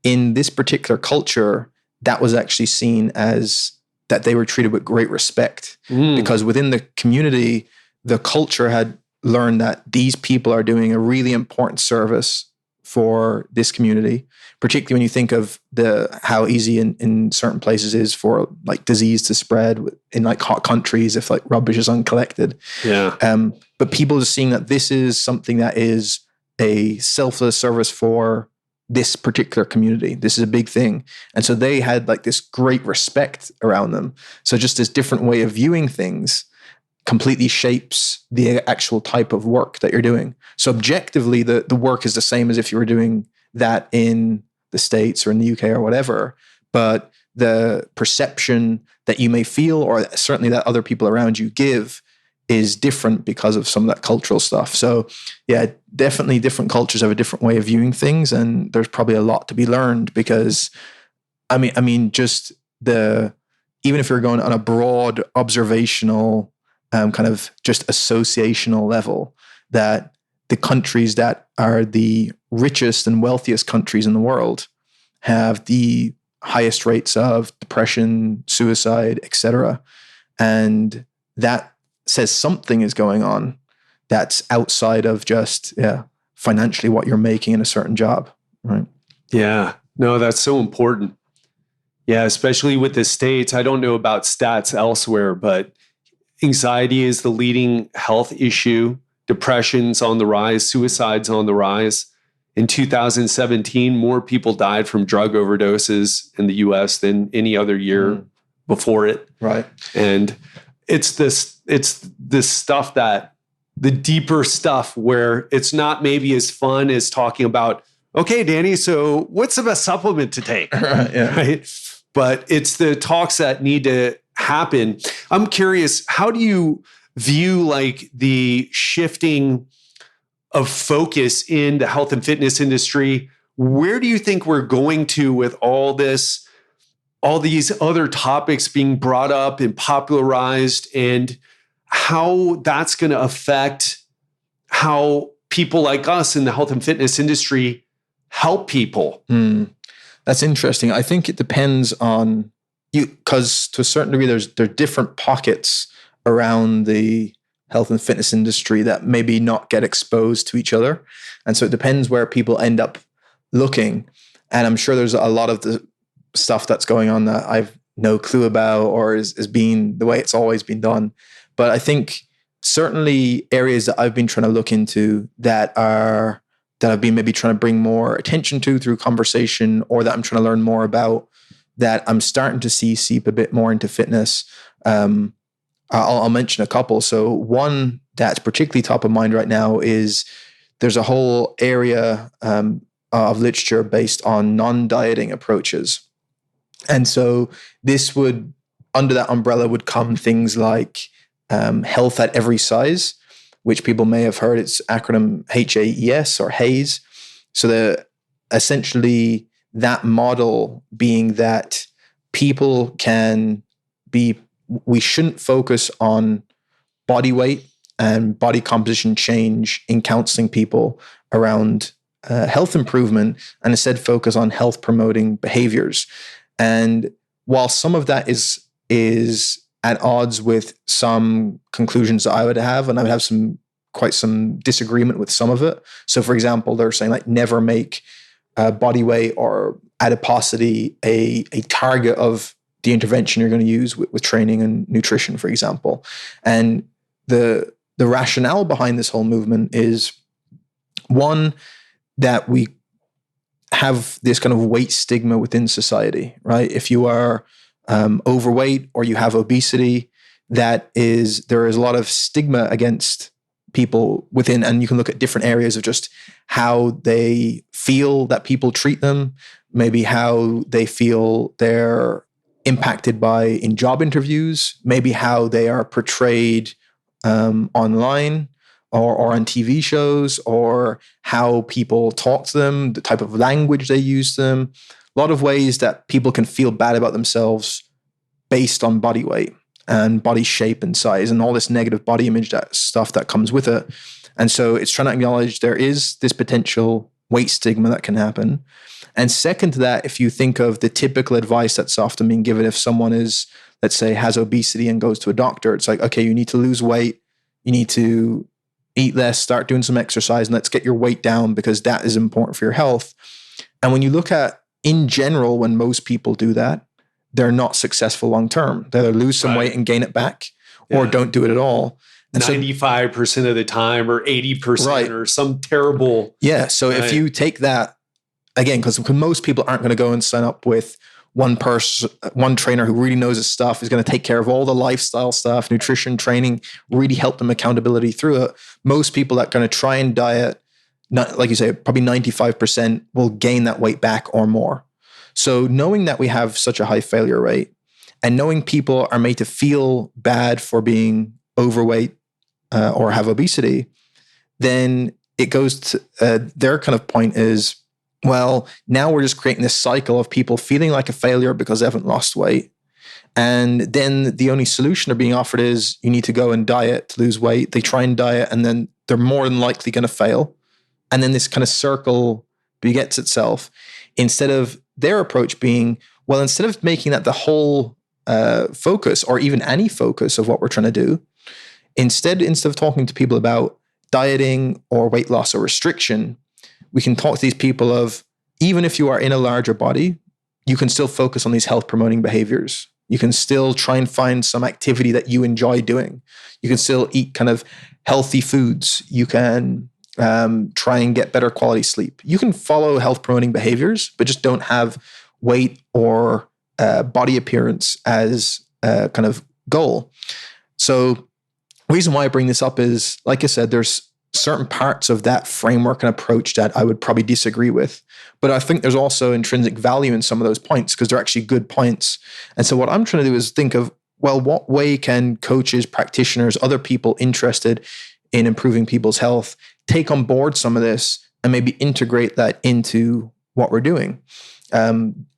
[SPEAKER 1] in this particular culture, that was actually seen as that they were treated with great respect. Because within the community, the culture had learned that these people are doing a really important service for this community, particularly when you think of how easy in certain places is for like disease to spread in like hot countries if like rubbish is uncollected.
[SPEAKER 2] Yeah.
[SPEAKER 1] But people are seeing that this is something that is a selfless service for this particular community. This is a big thing. And so they had like this great respect around them. So just this different way of viewing things completely shapes the actual type of work that you're doing. So objectively, the work is the same as if you were doing that in the States or in the UK or whatever, but the perception that you may feel, or certainly that other people around you give, is different because of some of that cultural stuff. So yeah, definitely different cultures have a different way of viewing things, and there's probably a lot to be learned because, I mean, just even if you're going on a broad observational kind of just associational level, that the countries that are the richest and wealthiest countries in the world have the highest rates of depression, suicide, etc. And that says something is going on that's outside of just financially what you're making in a certain job, right?
[SPEAKER 2] Yeah, no, that's so important. Yeah, especially with the States. I don't know about stats elsewhere, but anxiety is the leading health issue. Depression's on the rise, suicide's on the rise. In 2017, more people died from drug overdoses in the US than any other year before it.
[SPEAKER 1] Right.
[SPEAKER 2] And it's this stuff that the deeper stuff where it's not maybe as fun as talking about, okay, Danny, so what's the best supplement to take?
[SPEAKER 1] Yeah.
[SPEAKER 2] Right. But it's the talks that need to happen. I'm curious, how do you view like the shifting of focus in the health and fitness industry? Where do you think we're going to with all these other topics being brought up and popularized, and how that's going to affect how people like us in the health and fitness industry help people?
[SPEAKER 1] That's interesting. I think it depends on you, because to a certain degree, there are different pockets around the health and fitness industry that maybe not get exposed to each other. And so it depends where people end up looking. And I'm sure there's a lot of the stuff that's going on that I've no clue about, or is being the way it's always been done. But I think certainly areas that I've been trying to look into that I've been maybe trying to bring more attention to through conversation, or that I'm trying to learn more about, that I'm starting to see seep a bit more into fitness. I'll mention a couple. So one that's particularly top of mind right now is there's a whole area of literature based on non-dieting approaches. And so this would, under that umbrella would come things like health at every size, which people may have heard. It's acronym HAES or HAES. So essentially that model being that we shouldn't focus on body weight and body composition change in counseling people around health improvement, and instead focus on health promoting behaviors. And while some of that is at odds with some conclusions that I would have, and I would have quite some disagreement with some of it. So for example, they're saying like never make body weight or adiposity a target of the intervention you're going to use with training and nutrition, for example. And the rationale behind this whole movement is, one, that we have this kind of weight stigma within society, right? If you are overweight or you have obesity, there is a lot of stigma against people within, and you can look at different areas of just how they feel that people treat them, maybe how they feel they're impacted by in job interviews, maybe how they are portrayed online or on TV shows, or how people talk to them, the type of language they use to them. A lot of ways that people can feel bad about themselves based on body weight and body shape and size and all this negative body image stuff that comes with it. And so it's trying to acknowledge there is this potential weight stigma that can happen. And second to that, if you think of the typical advice that's often being given, if someone is, let's say, has obesity and goes to a doctor, it's like, okay, you need to lose weight, you need to eat less, start doing some exercise, and let's get your weight down because that is important for your health. And when you look at, in general, when most people do that, they're not successful long term. They either lose some weight and gain it back, or don't do it at all. And
[SPEAKER 2] 95% of the time, or 80%, or some terrible.
[SPEAKER 1] Yeah. So if you take that, again, because most people aren't going to go and sign up with one trainer who really knows his stuff, is going to take care of all the lifestyle stuff, nutrition, training, really help them accountability through it. Most people that are going to try and diet, not, like you say, probably 95% will gain that weight back or more. So knowing that we have such a high failure rate, and knowing people are made to feel bad for being overweight or have obesity, then it goes to their kind of point is, well, now we're just creating this cycle of people feeling like a failure because they haven't lost weight. And then the only solution they're being offered is you need to go and diet to lose weight. They try and diet, and then they're more than likely going to fail. And then this kind of circle begets itself, instead of their approach being, well, instead of making that the whole focus, or even any focus of what we're trying to do, instead of talking to people about dieting or weight loss or restriction, we can talk to these people of, even if you are in a larger body, you can still focus on these health promoting behaviors. You can still try and find some activity that you enjoy doing. You can still eat kind of healthy foods. You can try and get better quality sleep. You can follow health promoting behaviors, but just don't have weight or body appearance as a kind of goal. So the reason why I bring this up is, like I said, there's certain parts of that framework and approach that I would probably disagree with. But I think there's also intrinsic value in some of those points because they're actually good points. And so what I'm trying to do is think of, well, what way can coaches, practitioners, other people interested in improving people's health take on board some of this and maybe integrate that into what we're doing?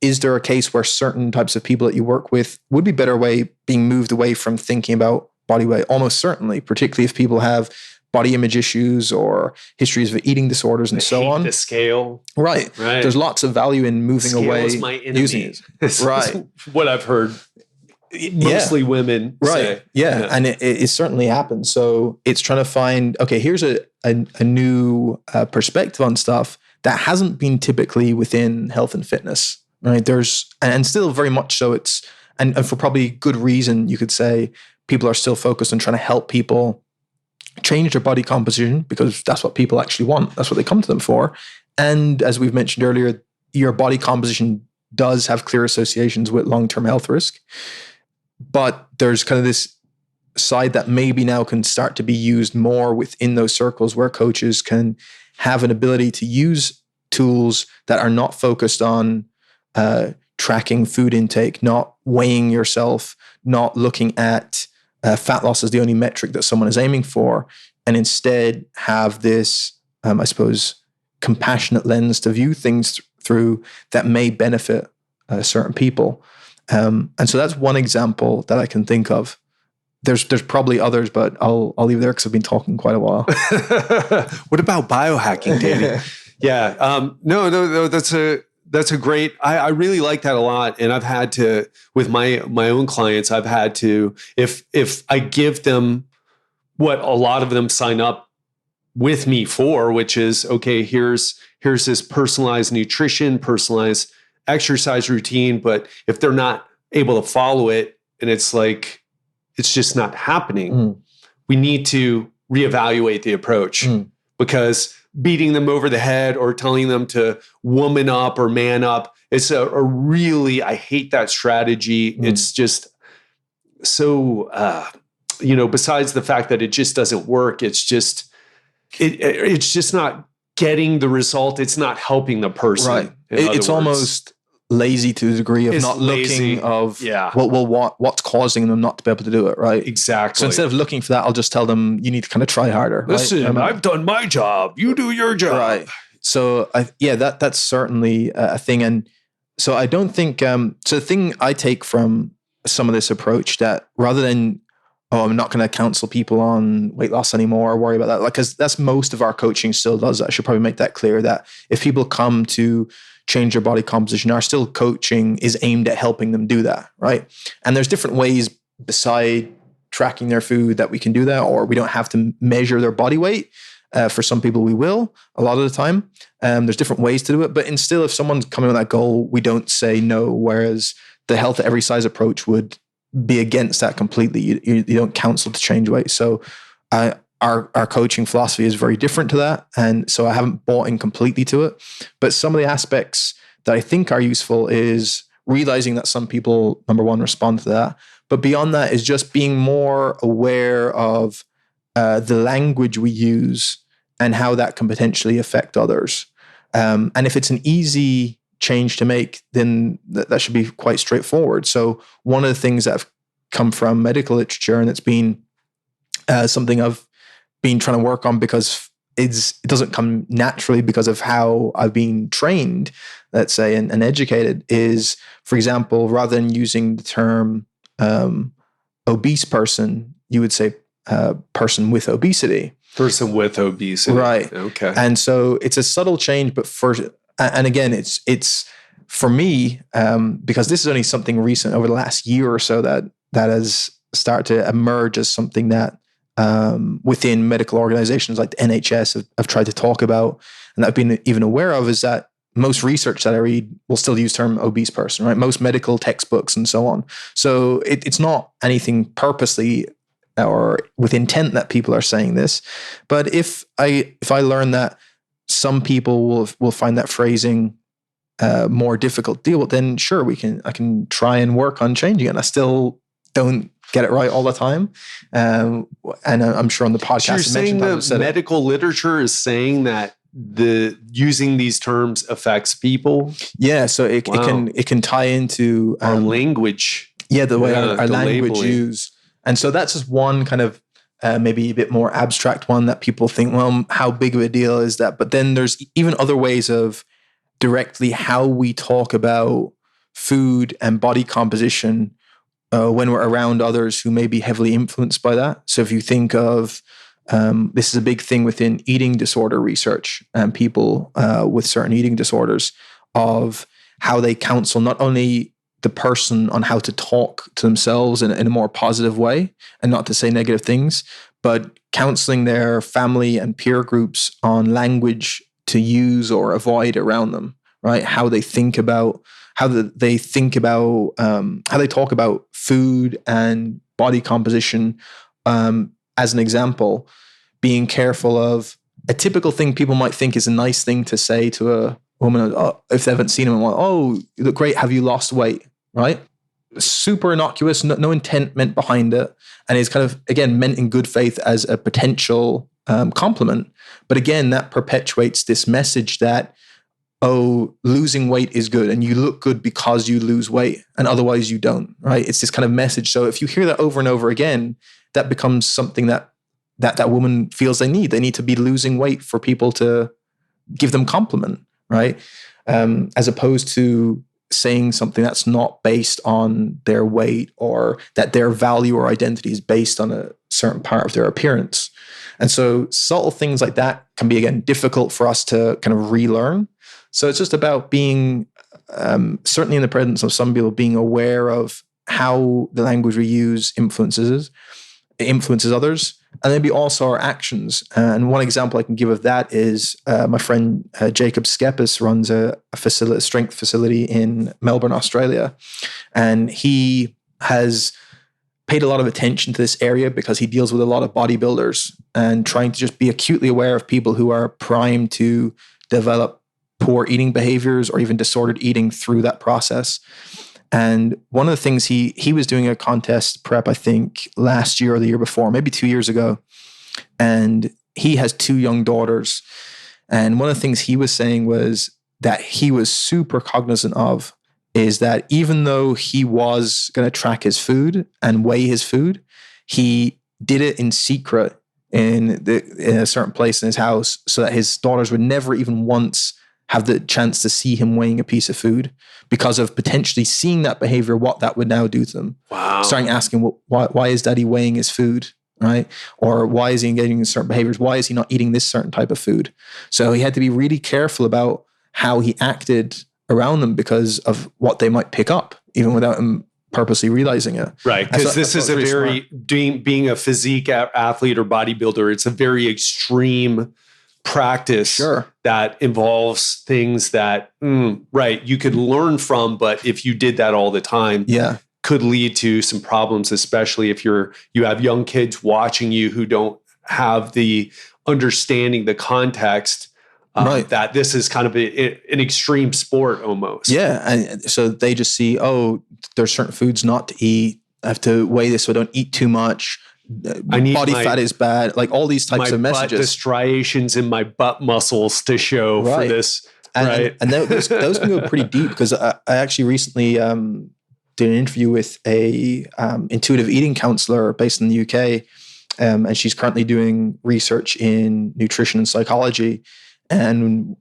[SPEAKER 1] Is there a case where certain types of people that you work with would be better way being moved away from thinking about body weight? Almost certainly, particularly if people have body image issues or histories of eating disorders and so on.
[SPEAKER 2] The scale.
[SPEAKER 1] Right. There's lots of value in moving away.
[SPEAKER 2] Is my enemy.
[SPEAKER 1] Using it. Right.
[SPEAKER 2] What I've heard. Mostly women.
[SPEAKER 1] Right.
[SPEAKER 2] Say.
[SPEAKER 1] Yeah. And it certainly happens. So it's trying to find, okay, here's a new perspective on stuff that hasn't been typically within health and fitness. Right. There's, and still very much so and for probably good reason, you could say people are still focused on trying to help people change their body composition because that's what people actually want. That's what they come to them for. And as we've mentioned earlier, your body composition does have clear associations with long-term health risk. But there's kind of this side that maybe now can start to be used more within those circles where coaches can have an ability to use tools that are not focused on tracking food intake, not weighing yourself, not looking at fat loss as the only metric that someone is aiming for, and instead have this, I suppose, compassionate lens to view things through that may benefit certain people. And so that's one example that I can think of. There's probably others, but I'll leave there because I've been talking quite a while.
[SPEAKER 2] What about biohacking, Danny? Yeah. No. That's a great, I really like that a lot. And I've had to, with my own clients, I've had to, if I give them what a lot of them sign up with me for, which is, okay, here's this personalized nutrition, personalized exercise routine. But if they're not able to follow it and it's like, it's just not happening, we need to reevaluate the approach because beating them over the head or telling them to woman up or man up, it's a really, I hate that strategy. It's just so, besides the fact that it just doesn't work, it's just not getting the result. It's not helping the person.
[SPEAKER 1] Right. It's almost lazy to the degree of not looking of what's causing them not to be able to do it, right?
[SPEAKER 2] Exactly.
[SPEAKER 1] So instead of looking for that, I'll just tell them you need to kind of try harder.
[SPEAKER 2] Listen, I've done my job. You do your job.
[SPEAKER 1] Right. So that's certainly a thing. And so I don't think, so the thing I take from some of this approach that rather than, I'm not going to counsel people on weight loss anymore or worry about that, like, because that's most of our coaching still does that. I should probably make that clear that if people come to change their body composition, our still coaching is aimed at helping them do that, right? And there's different ways beside tracking their food that we can do that, or we don't have to measure their body weight. For some people, we will a lot of the time. There's different ways to do it, but still, if someone's coming with that goal, we don't say no. Whereas the health at every size approach would be against that completely. You don't counsel to change weight. So our coaching philosophy is very different to that. And so I haven't bought in completely to it. But some of the aspects that I think are useful is realizing that some people, number one, respond to that. But beyond that is just being more aware of the language we use and how that can potentially affect others. And if it's an easy change to make, then that should be quite straightforward. So one of the things that have come from medical literature, and it's been something I've been trying to work on because it doesn't come naturally because of how I've been trained, let's say, and educated, is, for example, rather than using the term obese person, you would say person with obesity.
[SPEAKER 2] Person with obesity.
[SPEAKER 1] Right.
[SPEAKER 2] Okay.
[SPEAKER 1] And so it's a subtle change, but and again, it's for me, because this is only something recent over the last year or so that has started to emerge as something that within medical organizations like the NHS have tried to talk about, and that I've been even aware of, is that most research that I read will still use the term obese person, right? Most medical textbooks and so on. So it's not anything purposely or with intent that people are saying this. But if I learn that some people will find that phrasing more difficult to deal with, then sure, I can try and work on changing it. I still don't get it right all the time. And I'm sure on the podcast,
[SPEAKER 2] so you're saying the medical literature is saying that using these terms affects people?
[SPEAKER 1] Yeah, so it can tie into
[SPEAKER 2] our language.
[SPEAKER 1] Yeah, the way our language used. And so that's just one kind of maybe a bit more abstract one that people think, well, how big of a deal is that? But then there's even other ways of directly how we talk about food and body composition when we're around others who may be heavily influenced by that. So if you think of, this is a big thing within eating disorder research and people with certain eating disorders, of how they counsel not only the person on how to talk to themselves in a more positive way and not to say negative things, but counseling their family and peer groups on language to use or avoid around them, right? How they talk about food and body composition. As an example, being careful of a typical thing people might think is a nice thing to say to a woman, if they haven't seen them, oh, you look great, have you lost weight, right? Super innocuous, no intent meant behind it. And it's kind of, again, meant in good faith as a potential compliment. But again, that perpetuates this message that, oh, losing weight is good and you look good because you lose weight and otherwise you don't, right? It's this kind of message. So if you hear that over and over again, that becomes something that woman feels they need. They need to be losing weight for people to give them compliment, right? As opposed to saying something that's not based on their weight or that their value or identity is based on a certain part of their appearance. And so subtle things like that can be, again, difficult for us to kind of relearn. So it's just about being, certainly in the presence of some people, being aware of how the language we use influences others, and maybe also our actions. And one example I can give of that is my friend Jacob Skepis runs a strength facility in Melbourne, Australia. And he has paid a lot of attention to this area because he deals with a lot of bodybuilders and trying to just be acutely aware of people who are primed to develop poor eating behaviors or even disordered eating through that process. And one of the things he was doing a contest prep, I think last year or the year before, maybe 2 years ago. And he has 2 young daughters. And one of the things he was saying was that he was super cognizant of is that even though he was going to track his food and weigh his food, he did it in secret in a certain place in his house so that his daughters would never even once have the chance to see him weighing a piece of food, because of potentially seeing that behavior, what that would now do to them.
[SPEAKER 2] Wow.
[SPEAKER 1] Starting asking, well, why is daddy weighing his food, right? Or why is he engaging in certain behaviors? Why is he not eating this certain type of food? So he had to be really careful about how he acted around them because of what they might pick up, even without him purposely realizing it.
[SPEAKER 2] Right, because this is being a physique athlete or bodybuilder, it's a very extreme practice that involves things that, you could learn from, but if you did that all the time, could lead to some problems, especially if you have young kids watching you who don't have the understanding, the context, that this is kind of an extreme sport almost.
[SPEAKER 1] Yeah, and so they just see, oh, there's certain foods not to eat. I have to weigh this so I don't eat too much. Body fat is bad, like all these types of messages.
[SPEAKER 2] The striations in my butt muscles to show for this,
[SPEAKER 1] and those can go pretty deep, because I actually recently did an interview with a intuitive eating counselor based in the UK, and she's currently doing research in nutrition and psychology. And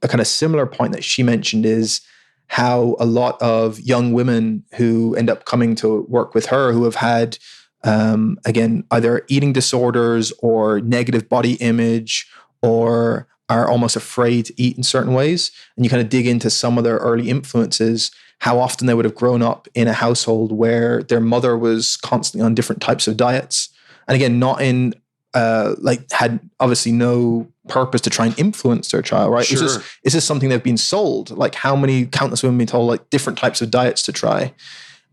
[SPEAKER 1] a kind of similar point that she mentioned is how a lot of young women who end up coming to work with her who have had again, either eating disorders or negative body image, or are almost afraid to eat in certain ways. And you kind of dig into some of their early influences, how often they would have grown up in a household where their mother was constantly on different types of diets. And again, not in like had obviously no purpose to try and influence their child, right?
[SPEAKER 2] Sure.
[SPEAKER 1] It's just something they've been sold. Like how many countless women been told like different types of diets to try.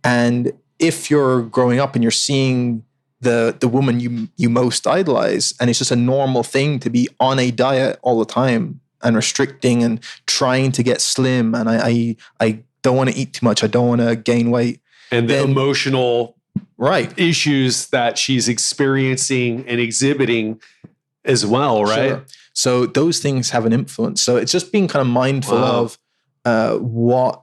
[SPEAKER 1] And if you're growing up and you're seeing the woman you most idolize, and it's just a normal thing to be on a diet all the time and restricting and trying to get slim, and I don't want to eat too much, I don't want to gain weight.
[SPEAKER 2] And the emotional
[SPEAKER 1] right
[SPEAKER 2] issues that she's experiencing and exhibiting as well, right?
[SPEAKER 1] Sure. So those things have an influence. So it's just being kind of mindful of what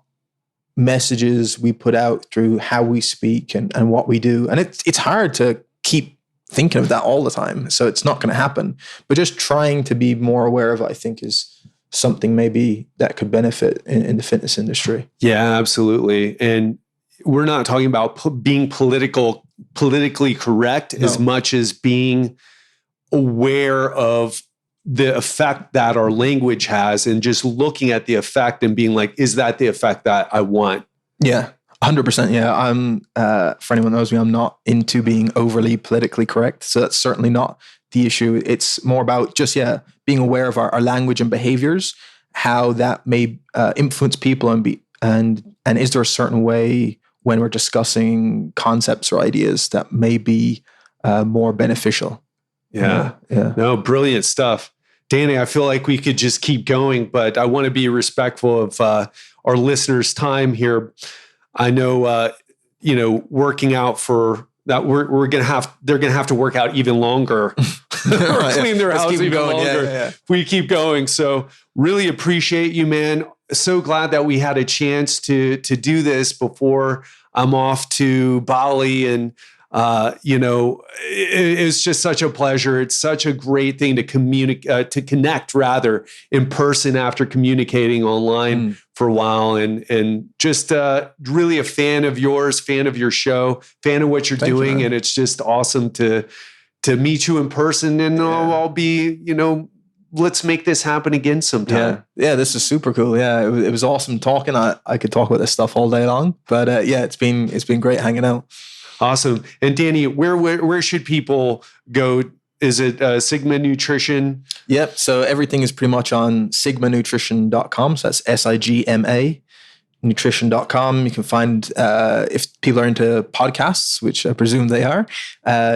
[SPEAKER 1] messages we put out through how we speak and what we do. And it's hard to keep thinking of that all the time. So it's not going to happen. But just trying to be more aware of it, I think, is something maybe that could benefit in the fitness industry.
[SPEAKER 2] Yeah, absolutely. And we're not talking about being politically correct as much as being aware of the effect that our language has, and just looking at the effect and being like, is that the effect that I want?
[SPEAKER 1] Yeah, 100%. Yeah. I'm, for anyone who knows me, I'm not into being overly politically correct. So that's certainly not the issue. It's more about just, being aware of our language and behaviors, how that may influence people, and is there a certain way when we're discussing concepts or ideas that may be more beneficial?
[SPEAKER 2] Yeah. No, brilliant stuff. Danny, I feel like we could just keep going, but I want to be respectful of our listeners' time here. I know, working out for that, they're going to have to work out even longer or clean their house even longer if we keep going. So really appreciate you, man. So glad that we had a chance to do this before I'm off to Bali, and it's just such a pleasure. It's such a great thing to connect rather in person after communicating online for a while, and just really a fan of yours, fan of your show, fan of what you're doing. And it's just awesome to meet you in person, and I'll be, let's make this happen again sometime.
[SPEAKER 1] Yeah, this is super cool. Yeah, it was awesome talking. I could talk about this stuff all day long, but it's been great hanging out.
[SPEAKER 2] Awesome. And Danny, where should people go? Is it Sigma Nutrition?
[SPEAKER 1] Yep. So everything is pretty much on sigmanutrition.com. So that's SIGMA nutrition.com. You can find, if people are into podcasts, which I presume they are,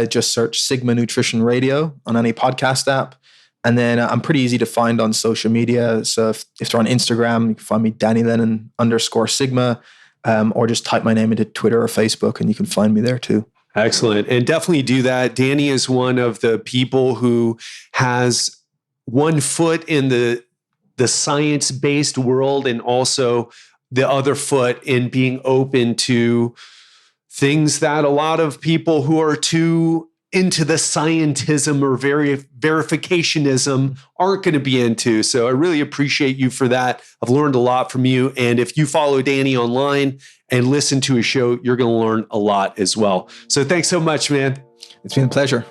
[SPEAKER 1] just search Sigma Nutrition Radio on any podcast app. And then I'm pretty easy to find on social media. So if they're on Instagram, you can find me Danny Lennon _Sigma. Or just type my name into Twitter or Facebook and you can find me there too.
[SPEAKER 2] Excellent. And definitely do that. Danny is one of the people who has one foot in the science-based world, and also the other foot in being open to things that a lot of people who are too into the scientism or verificationism aren't going to be into. So I really appreciate you for that. I've learned a lot from you. And if you follow Danny online and listen to his show, you're going to learn a lot as well. So thanks so much, man.
[SPEAKER 1] It's been a pleasure.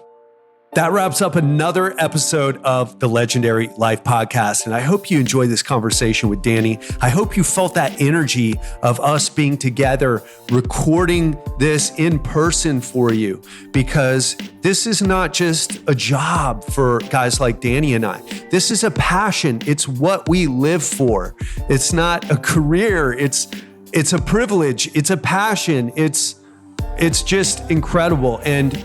[SPEAKER 2] That wraps up another episode of the Legendary Life Podcast. And I hope you enjoyed this conversation with Danny. I hope you felt that energy of us being together, recording this in person for you, because this is not just a job for guys like Danny and I. This is a passion. It's what we live for. It's not a career. It's a privilege. It's a passion. It's just incredible. And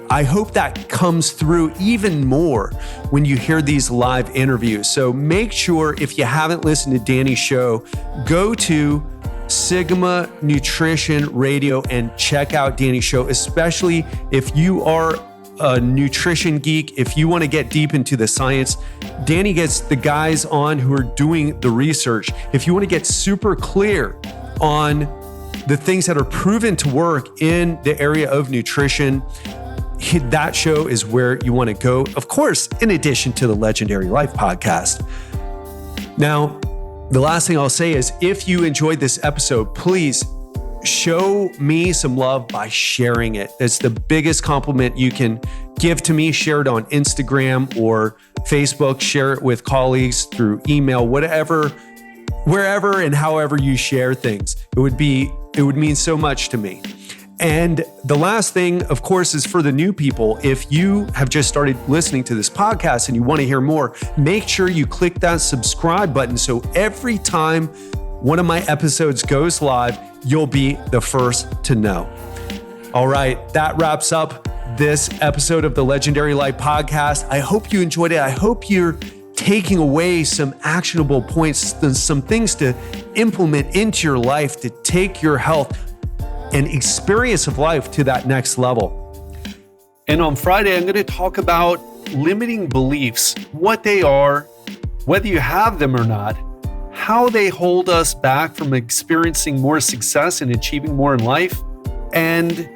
[SPEAKER 2] I hope that comes through even more when you hear these live interviews. So make sure, if you haven't listened to Danny's show, go to Sigma Nutrition Radio and check out Danny's show, especially if you are a nutrition geek. If you want to get deep into the science, Danny gets the guys on who are doing the research. If you want to get super clear on the things that are proven to work in the area of nutrition, that show is where you want to go. Of course, in addition to the Legendary Life Podcast. Now, the last thing I'll say is, if you enjoyed this episode, please show me some love by sharing it. It's the biggest compliment you can give to me. Share it on Instagram or Facebook. Share it with colleagues through email, whatever, wherever and however you share things. It would mean so much to me. And the last thing, of course, is for the new people. If you have just started listening to this podcast and you want to hear more, make sure you click that subscribe button so every time one of my episodes goes live, you'll be the first to know. All right, that wraps up this episode of the Legendary Life Podcast. I hope you enjoyed it. I hope you're taking away some actionable points, some things to implement into your life to take your health and experience of life to that next level. And on Friday, I'm going to talk about limiting beliefs, what they are, whether you have them or not, how they hold us back from experiencing more success and achieving more in life, and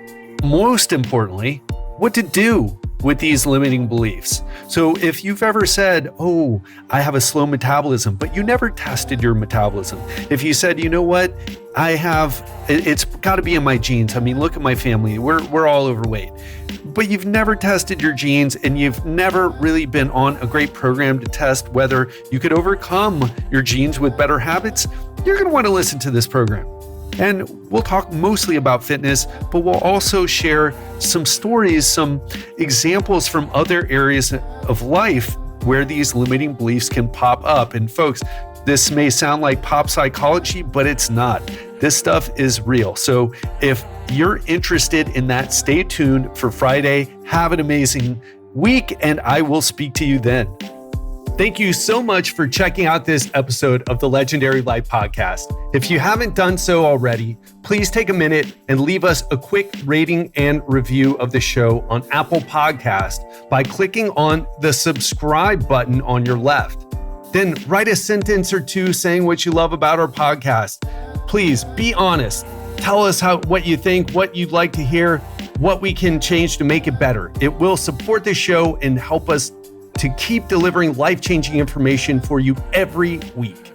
[SPEAKER 2] most importantly, what to do with these limiting beliefs. So if you've ever said, oh, I have a slow metabolism, but you never tested your metabolism. If you said, you know what, it's got to be in my genes. I mean, look at my family. We're all overweight. But you've never tested your genes and you've never really been on a great program to test whether you could overcome your genes with better habits, you're going to want to listen to this program. And we'll talk mostly about fitness, but we'll also share some stories, some examples from other areas of life where these limiting beliefs can pop up. And folks, this may sound like pop psychology, but it's not. This stuff is real. So if you're interested in that, stay tuned for Friday. Have an amazing week, and I will speak to you then. Thank you so much for checking out this episode of the Legendary Life Podcast. If you haven't done so already, please take a minute and leave us a quick rating and review of the show on Apple Podcast by clicking on the subscribe button on your left. Then write a sentence or two saying what you love about our podcast. Please be honest. Tell us what you think, what you'd like to hear, what we can change to make it better. It will support the show and help us to keep delivering life-changing information for you every week.